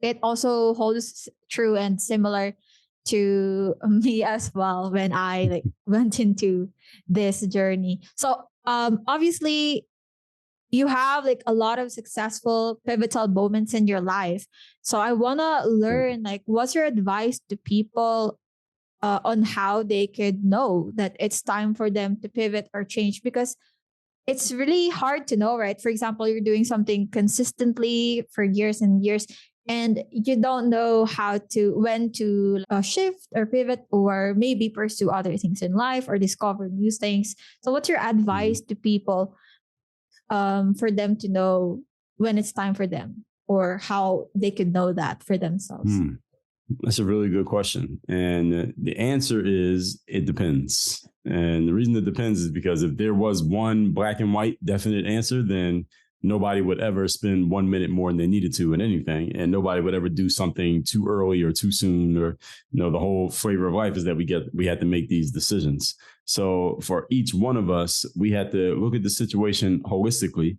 S1: it also holds true and similar to me as well when I like went into this journey. So obviously you have like a lot of successful pivotal moments in your life. So I want to learn like, what's your advice to people on how they could know that it's time for them to pivot or change? Because it's really hard to know, right? For example, you're doing something consistently for years and years, and you don't know when to shift or pivot, or maybe pursue other things in life or discover new things. So what's your advice to people for them to know when it's time for them, or how they could know that for themselves?
S2: That's a really good question. And the answer is, it depends. And the reason it depends is because if there was one black and white definite answer, then nobody would ever spend 1 minute more than they needed to in anything. And nobody would ever do something too early or too soon. Or, the whole flavor of life is that we had to make these decisions. So for each one of us, we had to look at the situation holistically,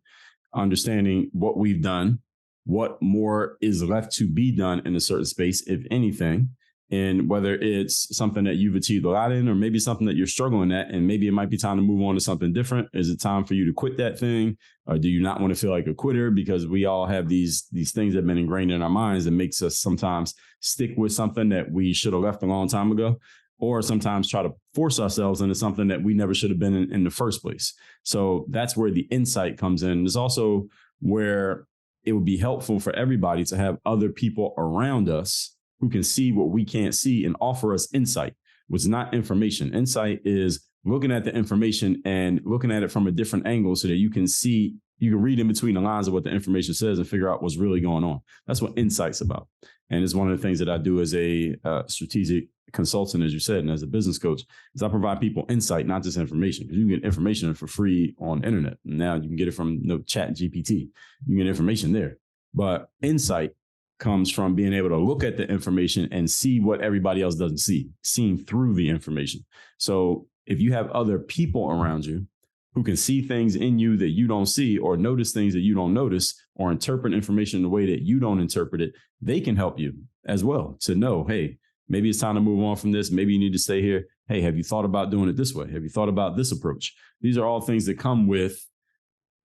S2: understanding what we've done, what more is left to be done in a certain space, if anything. And whether it's something that you've achieved a lot in, or maybe something that you're struggling at, and maybe it might be time to move on to something different. Is it time for you to quit that thing? Or do you not want to feel like a quitter? Because we all have these things that have been ingrained in our minds that makes us sometimes stick with something that we should have left a long time ago, or sometimes try to force ourselves into something that we never should have been in the first place. So that's where the insight comes in. There's also where it would be helpful for everybody to have other people around us who can see what we can't see and offer us insight, which is not information. Insight is looking at the information and looking at it from a different angle so that you can see, you can read in between the lines of what the information says and figure out what's really going on. That's what insight's about. And it's one of the things that I do as a strategic consultant, as you said, and as a business coach, is I provide people insight, not just information. Because you can get information for free on the internet. Now you can get it from Chat GPT. You can get information there. But insight comes from being able to look at the information and see what everybody else doesn't see, seeing through the information. So if you have other people around you who can see things in you that you don't see, or notice things that you don't notice, or interpret information in the way that you don't interpret it, they can help you as well to know, hey, maybe it's time to move on from this. Maybe you need to stay here. Hey, have you thought about doing it this way? Have you thought about this approach? These are all things that come with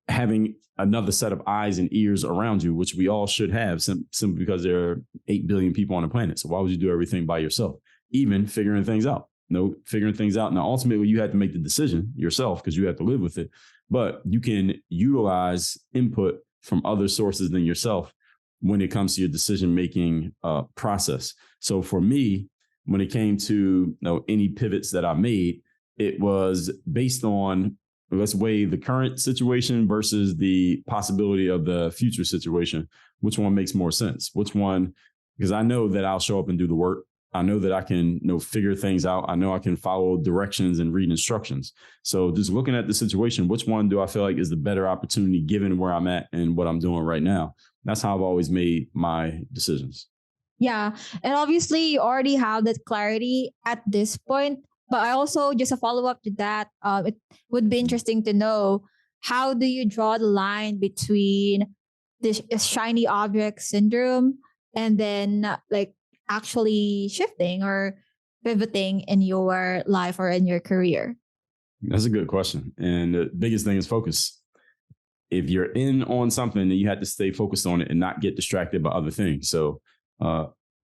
S2: having another set of eyes and ears around you, which we all should have, simply because there are 8 billion people on the planet. So why would you do everything by yourself? Even figuring things out. Figuring things out. Now, ultimately, you have to make the decision yourself because you have to live with it. But you can utilize input from other sources than yourself when it comes to your decision-making process. So for me, when it came to any pivots that I made, it was based on, let's weigh the current situation versus the possibility of the future situation. Which one makes more sense? Which one? Because I know that I'll show up and do the work. I know that I can figure things out. I know I can follow directions and read instructions. So just looking at the situation, which one do I feel like is the better opportunity given where I'm at and what I'm doing right now? That's how I've always made my decisions.
S1: Yeah. And obviously you already have that clarity at this point. But I also, just a follow-up to that, it would be interesting to know, how do you draw the line between this shiny object syndrome and then actually shifting or pivoting in your life or in your career?
S2: That's a good question. And the biggest thing is focus. If you're in on something, then you have to stay focused on it and not get distracted by other things. So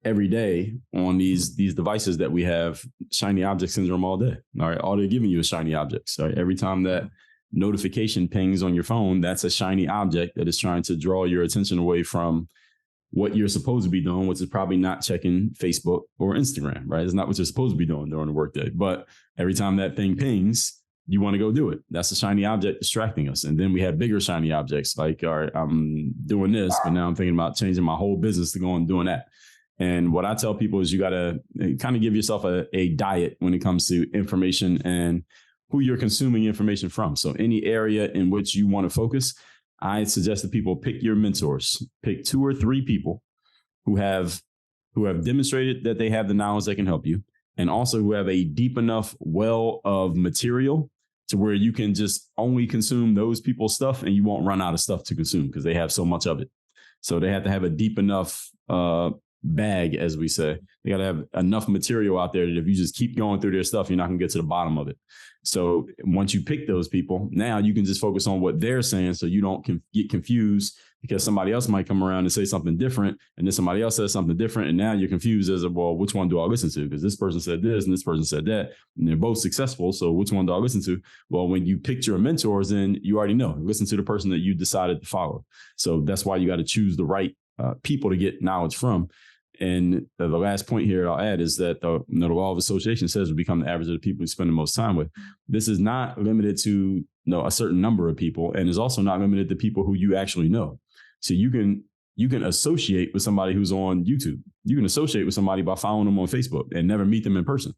S2: every day on these devices that we have, shiny object syndrome all day. All right. All they're giving you is shiny objects. All right. Every time that notification pings on your phone, that's a shiny object that is trying to draw your attention away from what you're supposed to be doing, which is probably not checking Facebook or Instagram, right? It's not what you're supposed to be doing during the workday. But every time that thing pings, you want to go do it. That's a shiny object distracting us. And then we have bigger shiny objects like, all right, I'm doing this, but now I'm thinking about changing my whole business to go and doing that. And what I tell people is you got to kind of give yourself a diet when it comes to information and who you're consuming information from. So any area in which you want to focus, I suggest that people pick your mentors, pick 2 or 3 people who have demonstrated that they have the knowledge that can help you, and also who have a deep enough well of material to where you can just only consume those people's stuff and you won't run out of stuff to consume because they have so much of it. So they have to have a deep enough bag, as we say. They got to have enough material out there that if you just keep going through their stuff, you're not going to get to the bottom of it. So once you pick those people, now you can just focus on what they're saying so you don't get confused because somebody else might come around and say something different and then somebody else says something different. And now you're confused as, well, which one do I listen to? Because this person said this and this person said that, and they're both successful. So which one do I listen to? Well, when you picked your mentors, then you already know. Listen to the person that you decided to follow. So that's why you got to choose the right people to get knowledge from. And the last point here I'll add is that the law of association says we become the average of the people we spend the most time with. This is not limited to a certain number of people, and is also not limited to people who you actually know. So you can associate with somebody who's on YouTube. You can associate with somebody by following them on Facebook and never meet them in person.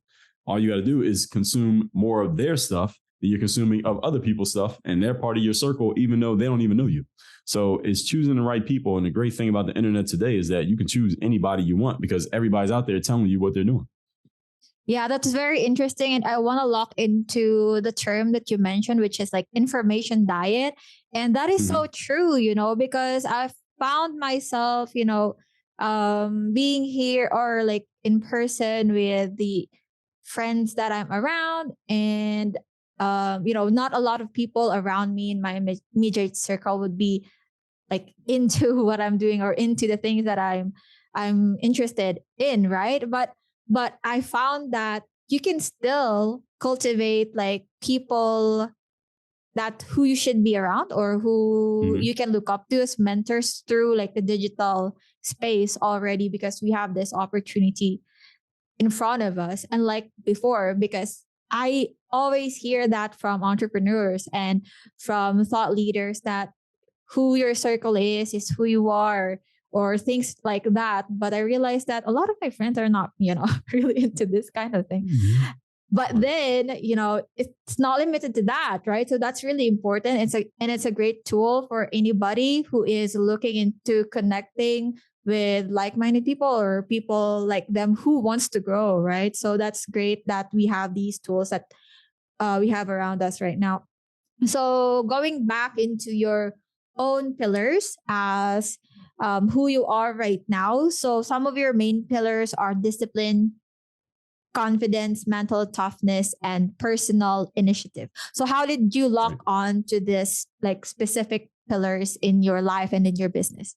S2: All you got to do is consume more of their stuff than you're consuming of other people's stuff, and they're part of your circle, even though they don't even know you. So it's choosing the right people. And the great thing about the internet today is that you can choose anybody you want because everybody's out there telling you what they're doing.
S1: Yeah, that's very interesting. And I want to lock into the term that you mentioned, which is information diet. And that is so true, because found myself, being here or like in person with the friends that I'm around, and not a lot of people around me in my immediate circle would be like into what I'm doing or into the things that I'm interested in, right? But I found that you can still cultivate like people that who you should be around or who
S2: Mhm.
S1: you can look up to as mentors through like the digital space already, because we have this opportunity in front of us, unlike before, because I always hear that from entrepreneurs and from thought leaders that who your circle is who you are, or things like that. But I realized that a lot of my friends are not, really into this kind of thing.
S2: Mhm.
S1: But then, it's not limited to that, right? So that's really important. It's a great tool for anybody who is looking into connecting with like-minded people or people like them who wants to grow, right? So that's great that we have these tools that we have around us right now. So going back into your own pillars as who you are right now. So some of your main pillars are discipline, confidence, mental toughness, and personal initiative. So how did you lock on to this like specific pillars in your life and in your business?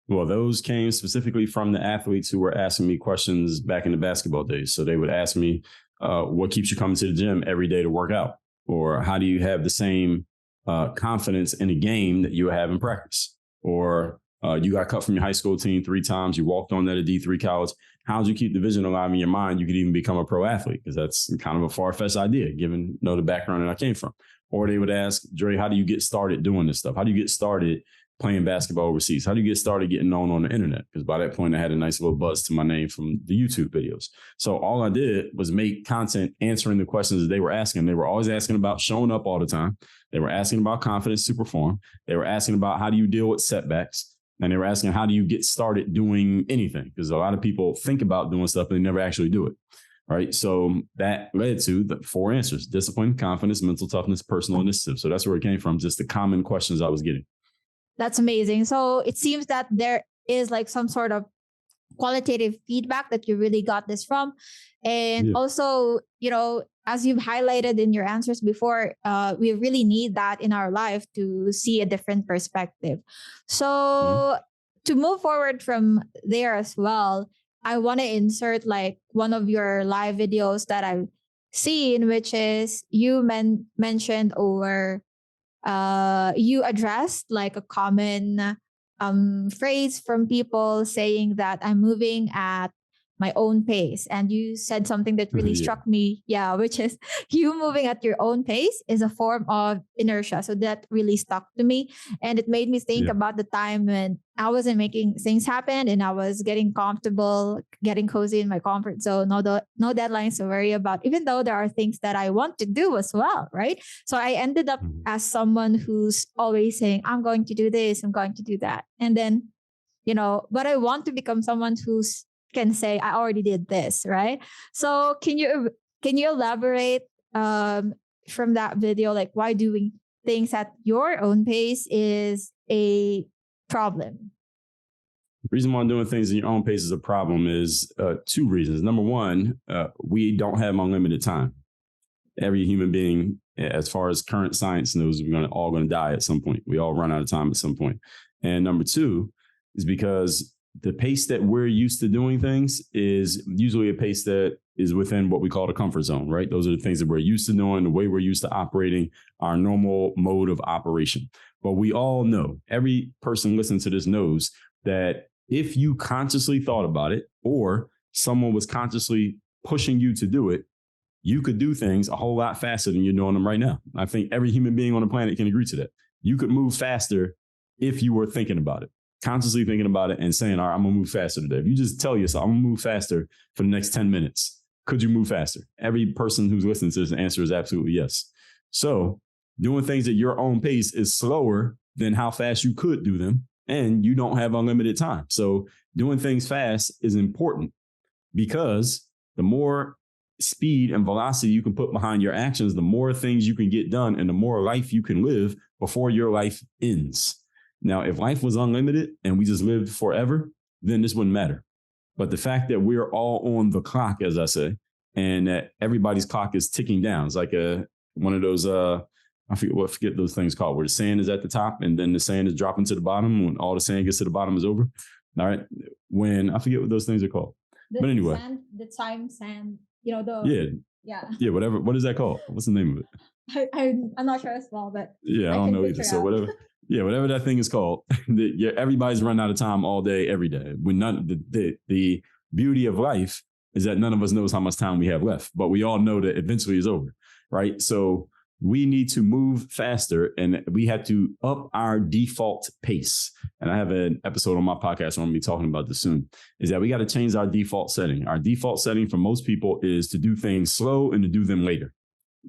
S2: Well, those came specifically from the athletes who were asking me questions back in the basketball days. So they would ask me, what keeps you coming to the gym every day to work out? Or how do you have the same confidence in a game that you have in practice? Or you got cut from your high school team 3 times. You walked on that at D3 college. How did you keep the vision alive in your mind? You could even become a pro athlete, because that's kind of a far-fetched idea, given the background that I came from. Or they would ask, Dre, how do you get started doing this stuff? How do you get started playing basketball overseas? How do you get started getting known on the internet? Because by that point, I had a nice little buzz to my name from the YouTube videos. So all I did was make content answering the questions that they were asking. They were always asking about showing up all the time. They were asking about confidence to perform. They were asking about how do you deal with setbacks. And they were asking, how do you get started doing anything? Because a lot of people think about doing stuff, but they never actually do it. Right. So that led to the 4 answers: discipline, confidence, mental toughness, personal initiative. So that's where it came from, just the common questions I was getting.
S1: That's amazing. So it seems that there is like some sort of qualitative feedback that you really got this from. And also, as you've highlighted in your answers before, we really need that in our life to see a different perspective. So to move forward from there as well, I want to insert like one of your live videos that I've seen, which is you mentioned, or you addressed like a common phrase from people saying that I'm moving at my own pace. And you said something that really struck me. Yeah, which is you moving at your own pace is a form of inertia. So that really stuck to me. And it made me think about the time when I wasn't making things happen and I was getting comfortable, getting cozy in my comfort zone. No deadlines to worry about, even though there are things that I want to do as well, right? So I ended up as someone who's always saying, I'm going to do this, I'm going to do that. And then, but I want to become someone who's can say I already did this, right? So can you elaborate from that video, like why doing things at your own pace is a problem?
S2: The reason why I'm doing things in your own pace is a problem is 2 reasons. Number one, we don't have unlimited time. Every human being, as far as current science knows, we're all going to die at some point. We all run out of time at some point. And number 2 is because the pace that we're used to doing things is usually a pace that is within what we call the comfort zone, right? Those are the things that we're used to doing, the way we're used to operating, our normal mode of operation. But we all know, every person listening to this knows that if you consciously thought about it, or someone was consciously pushing you to do it, you could do things a whole lot faster than you're doing them right now. I think every human being on the planet can agree to that. You could move faster if you were thinking about it, consciously thinking about it and saying, all right, I'm going to move faster today. If you just tell yourself, I'm going to move faster for the next 10 minutes, could you move faster? Every person who's listening to this, the answer is absolutely yes. So doing things at your own pace is slower than how fast you could do them, and you don't have unlimited time. So doing things fast is important, because the more speed and velocity you can put behind your actions, the more things you can get done and the more life you can live before your life ends. Now, if life was unlimited and we just lived forever, then this wouldn't matter. But the fact that we're all on the clock, as I say, and that everybody's clock is ticking down. It's like one of those, I forget those things called, where the sand is at the top and then the sand is dropping to the bottom. When all the sand gets to the bottom is over. All right. When I forget what those things are called. But anyway.
S1: The time sand, Yeah.
S2: Yeah. Whatever. What is that called? What's the name of
S1: it? I'm not sure as well, but
S2: yeah, I don't know either. So whatever. Yeah, whatever that thing is called. Everybody's run out of time all day, every day. When the beauty of life is that none of us knows how much time we have left, but we all know that eventually it's over, right? So we need to move faster, and we have to up our default pace. And I have an episode on my podcast where I'm going to be talking about this soon, is that we got to change our default setting. Our default setting for most people is to do things slow and to do them later.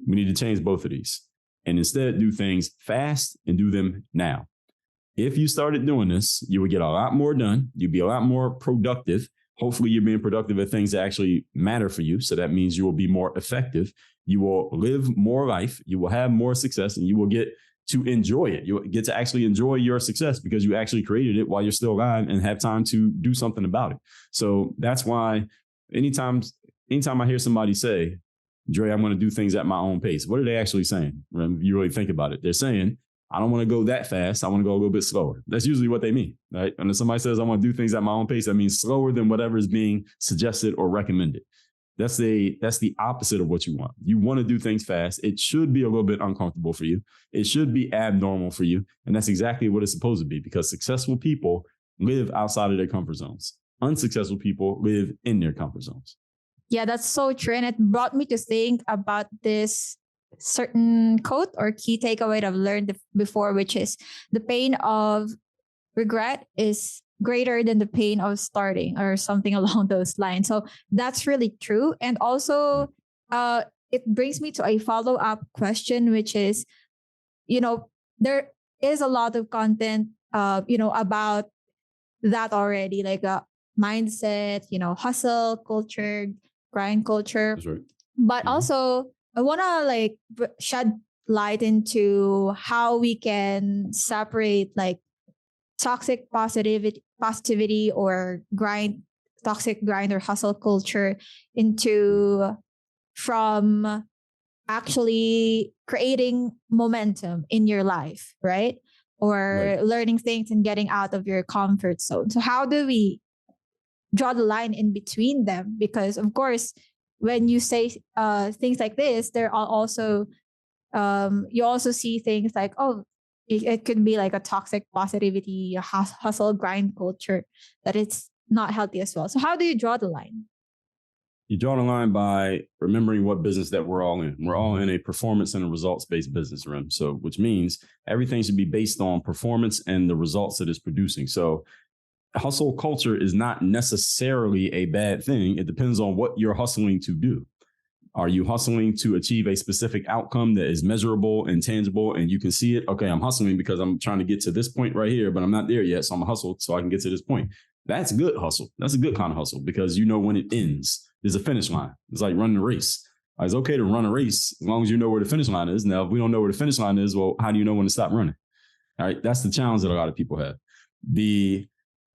S2: We need to change both of these and instead do things fast and do them now. If you started doing this, you would get a lot more done. You'd be a lot more productive. Hopefully you're being productive at things that actually matter for you. So that means you will be more effective. You will live more life. You will have more success, and you will get to enjoy it. You'll get to actually enjoy your success because you actually created it while you're still alive and have time to do something about it. So that's why anytime I hear somebody say, Dre, I'm going to do things at my own pace, what are they actually saying? If you really think about it, they're saying, I don't want to go that fast. I want to go a little bit slower. That's usually what they mean, right? And if somebody says I want to do things at my own pace, that means slower than whatever is being suggested or recommended. That's the opposite of what you want. You want to do things fast. It should be a little bit uncomfortable for you. It should be abnormal for you. And that's exactly what it's supposed to be, because successful people live outside of their comfort zones. Unsuccessful people live in their comfort zones.
S1: Yeah, that's so true. And it brought me to think about this certain quote or key takeaway that I've learned before, which is the pain of regret is greater than the pain of starting, or something along those lines. So that's really true. And also, it brings me to a follow-up question, which is, there is a lot of content, about that already, like a mindset, hustle culture, grind culture.
S2: That's right.
S1: But also, I want to shed light into how we can separate toxic positivity or toxic grind or hustle culture from actually creating momentum in your life, right? Or learning things and getting out of your comfort zone. So how do we draw the line in between them? Because of course, when you say things like this, there are also you also see things like, it could be like a toxic positivity, a hustle grind culture, that it's not healthy as well. So how do you draw the line?
S2: You draw the line by remembering what business that we're all in. We're all in a performance and a results-based business, Rem. So, which means everything should be based on performance and the results that it's producing. So hustle culture is not necessarily a bad thing. It depends on what you're hustling to do. Are you hustling to achieve a specific outcome that is measurable and tangible and you can see it? Okay, I'm hustling because I'm trying to get to this point right here, but I'm not there yet. So I'm gonna hustle so I can get to this point. That's good hustle. That's a good kind of hustle, because you know when it ends. There's a finish line. It's like running a race. It's okay to run a race as long as you know where the finish line is. Now, if we don't know where the finish line is, well, how do you know when to stop running? All right, that's the challenge that a lot of people have. The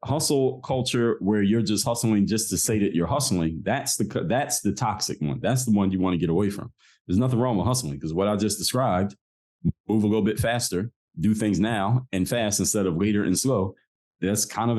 S2: hustle culture where you're just hustling just to say that you're hustling, that's the toxic one. That's the one you want to get away from. There's nothing wrong with hustling, because what I just described, move a little bit faster, do things now and fast instead of later and slow. That's kind of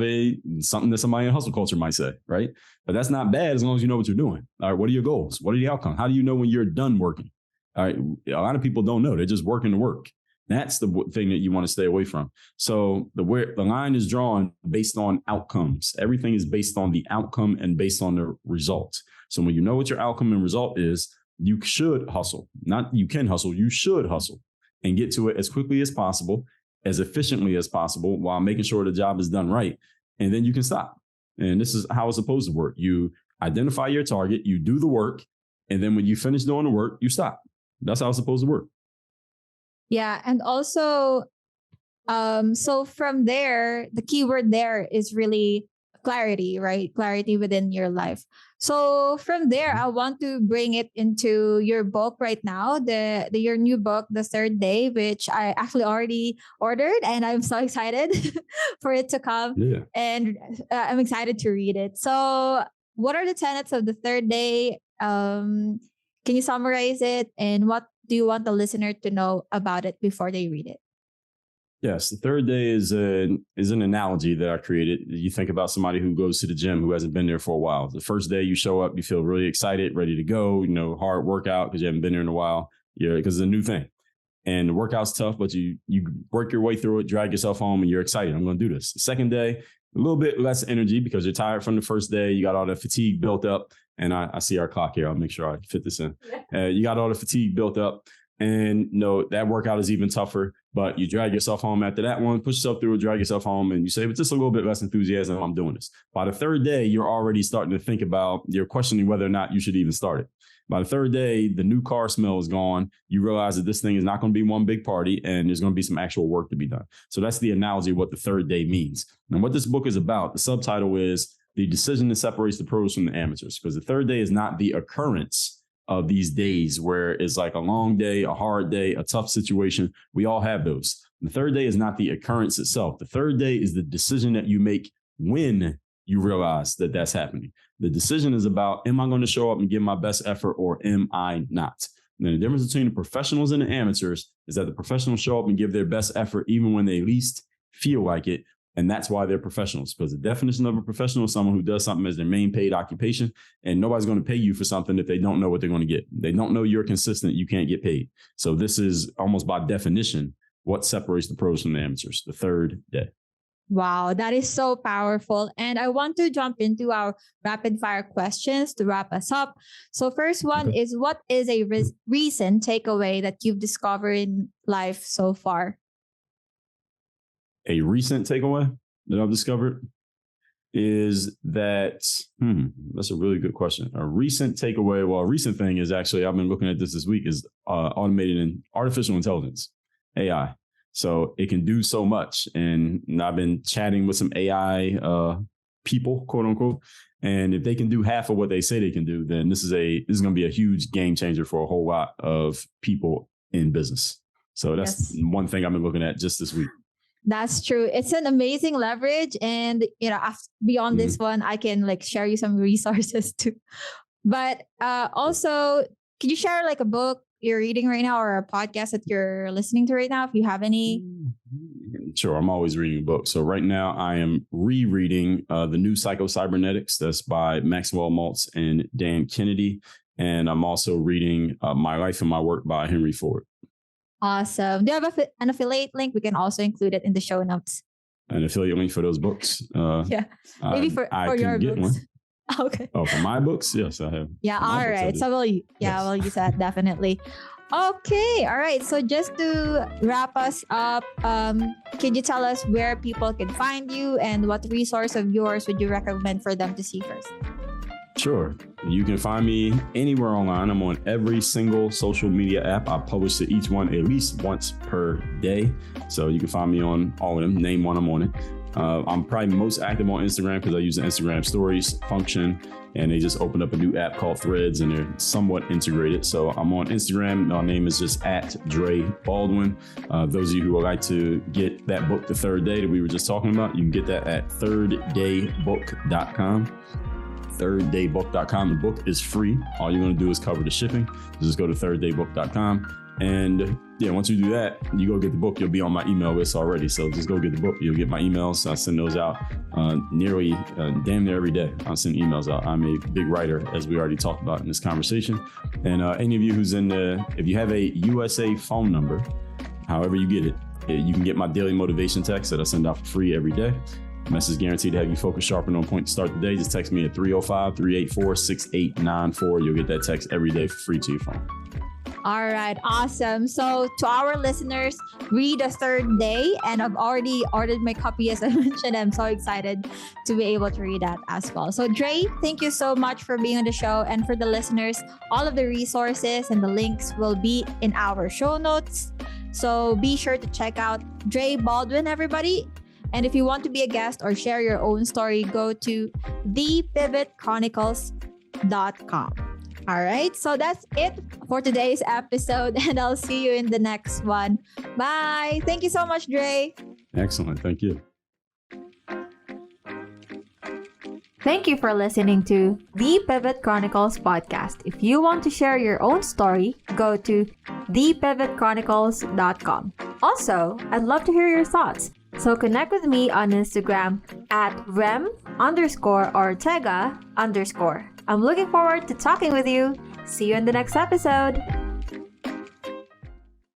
S2: something that somebody in hustle culture might say, right? But that's not bad as long as you know what you're doing. All right, what are your goals? What are the outcomes? How do you know when you're done working? All right, a lot of people don't know. They're just working to work. That's the thing that you want to stay away from. So the line is drawn based on outcomes. Everything is based on the outcome and based on the result. So when you know what your outcome and result is, you should hustle. Not you can hustle, you should hustle and get to it as quickly as possible, as efficiently as possible, while making sure the job is done right. And then you can stop. And this is how it's supposed to work. You identify your target, you do the work, and then when you finish doing the work, you stop. That's how it's supposed to work.
S1: Yeah. And also, so from there, the key word there is really clarity, right? Clarity within your life. So from there, I want to bring it into your book right now, the your new book, The Third Day, which I actually already ordered, and I'm so excited for it to come.
S2: Yeah.
S1: And I'm excited to read it. So, what are the tenets of the third day? Can you summarize it, and what do you want the listener to know about it before they read it?
S2: Yes, the third day is an analogy that I created. You think about somebody who goes to the gym who hasn't been there for a while. The first day you show up, you feel really excited, ready to go. Hard workout because you haven't been there in a while. Because it's a new thing, and the workout's tough, but you work your way through it, drag yourself home, and you're excited. I'm going to do this. The second day, a little bit less energy because you're tired from the first day. You got all the fatigue built up, and I see our clock here. I'll make sure I fit this in. You got all the fatigue built up. And that workout is even tougher, but you drag yourself home after that one, push yourself through, drag yourself home, and you say, but just a little bit less enthusiasm, I'm doing this. By the third day, you're already starting to think about, you're questioning whether or not you should even start it. By the third day, the new car smell is gone. You realize that this thing is not going to be one big party and there's going to be some actual work to be done. So that's the analogy of what the third day means. And what this book is about, the subtitle is The Decision That Separates the Pros from the Amateurs, because the third day is not the occurrence of these days where it's like a long day, a hard day, a tough situation. We all have those. The third day is not the occurrence itself. The third day is the decision that you make when you realize that that's happening. The decision is about, am I going to show up and give my best effort or am I not? And the difference between the professionals and the amateurs is that the professionals show up and give their best effort even when they least feel like it. And that's why they're professionals, because the definition of a professional is someone who does something as their main paid occupation, and nobody's going to pay you for something if they don't know what they're going to get. They don't know you're consistent, you can't get paid. So this is almost by definition what separates the pros from the amateurs, the third day.
S1: Wow, that is so powerful. And I want to jump into our rapid fire questions to wrap us up. So first one is, what is a recent takeaway that you've discovered in life so far?
S2: A recent takeaway that I've discovered is that, that's a really good question. A recent takeaway, a recent thing is actually, I've been looking at this week, is automated and artificial intelligence, AI. So it can do so much. And I've been chatting with some AI people, quote unquote. And if they can do half of what they say they can do, then this is going to be a huge game changer for a whole lot of people in business. So that's one thing I've been looking at just this week.
S1: That's true. It's an amazing leverage. And, beyond this one, I can share you some resources too. But also, can you share a book you're reading right now or a podcast that you're listening to right now, if you have any?
S2: Sure. I'm always reading books. So right now I am rereading the new Psycho-Cybernetics. That's by Maxwell Maltz and Dan Kennedy. And I'm also reading My Life and My Work by Henry Ford.
S1: Awesome. Do you have an affiliate link? We can also include it in the show notes.
S2: An affiliate link for those books?
S1: Maybe for your books. One. Okay.
S2: Oh, for my books? Yes, I have.
S1: Yeah. All right. So we'll use that definitely. Okay. All right. So just to wrap us up, can you tell us where people can find you and what resource of yours would you recommend for them to see first?
S2: Sure. You can find me anywhere online. I'm on every single social media app. I publish to each one at least once per day. So you can find me on all of them. Name one, I'm on it. I'm probably most active on Instagram because I use the Instagram stories function, and they just opened up a new app called Threads, and they're somewhat integrated. So I'm on Instagram. My name is just @Dre Baldwin. Those of you who would like to get that book, The Third Day, that we were just talking about, you can get that at thirddaybook.com. thirddaybook.com. The book is free. All you're going to do is cover the shipping. Just go to thirddaybook.com. And once you do that, you go get the book. You'll be on my email list already. So just go get the book. You'll get my emails. I send those out nearly damn near every day. I send emails out. I'm a big writer, as we already talked about in this conversation. And any of you who's if you have a USA phone number, however you get it, you can get my daily motivation text that I send out for free every day. Message guaranteed to have you focused, sharp, and on point to start the day. Just text me at 305-384-6894. You'll get that text every day for free to your phone.
S1: All right. Awesome. So to our listeners, read The Third Day. And I've already ordered my copy, as I mentioned. I'm so excited to be able to read that as well. So Dre, thank you so much for being on the show. And for the listeners, all of the resources and the links will be in our show notes. So be sure to check out Dre Baldwin, everybody. And if you want to be a guest or share your own story, go to thepivotchronicles.com. All right, so that's it for today's episode, and I'll see you in the next one. Bye. Thank you so much, Dre.
S2: Excellent. Thank you.
S1: Thank you for listening to the Pivot Chronicles podcast. If you want to share your own story, go to thepivotchronicles.com. Also, I'd love to hear your thoughts. So connect with me on Instagram at rem_ortega_. I'm looking forward to talking with you. See you in the next episode.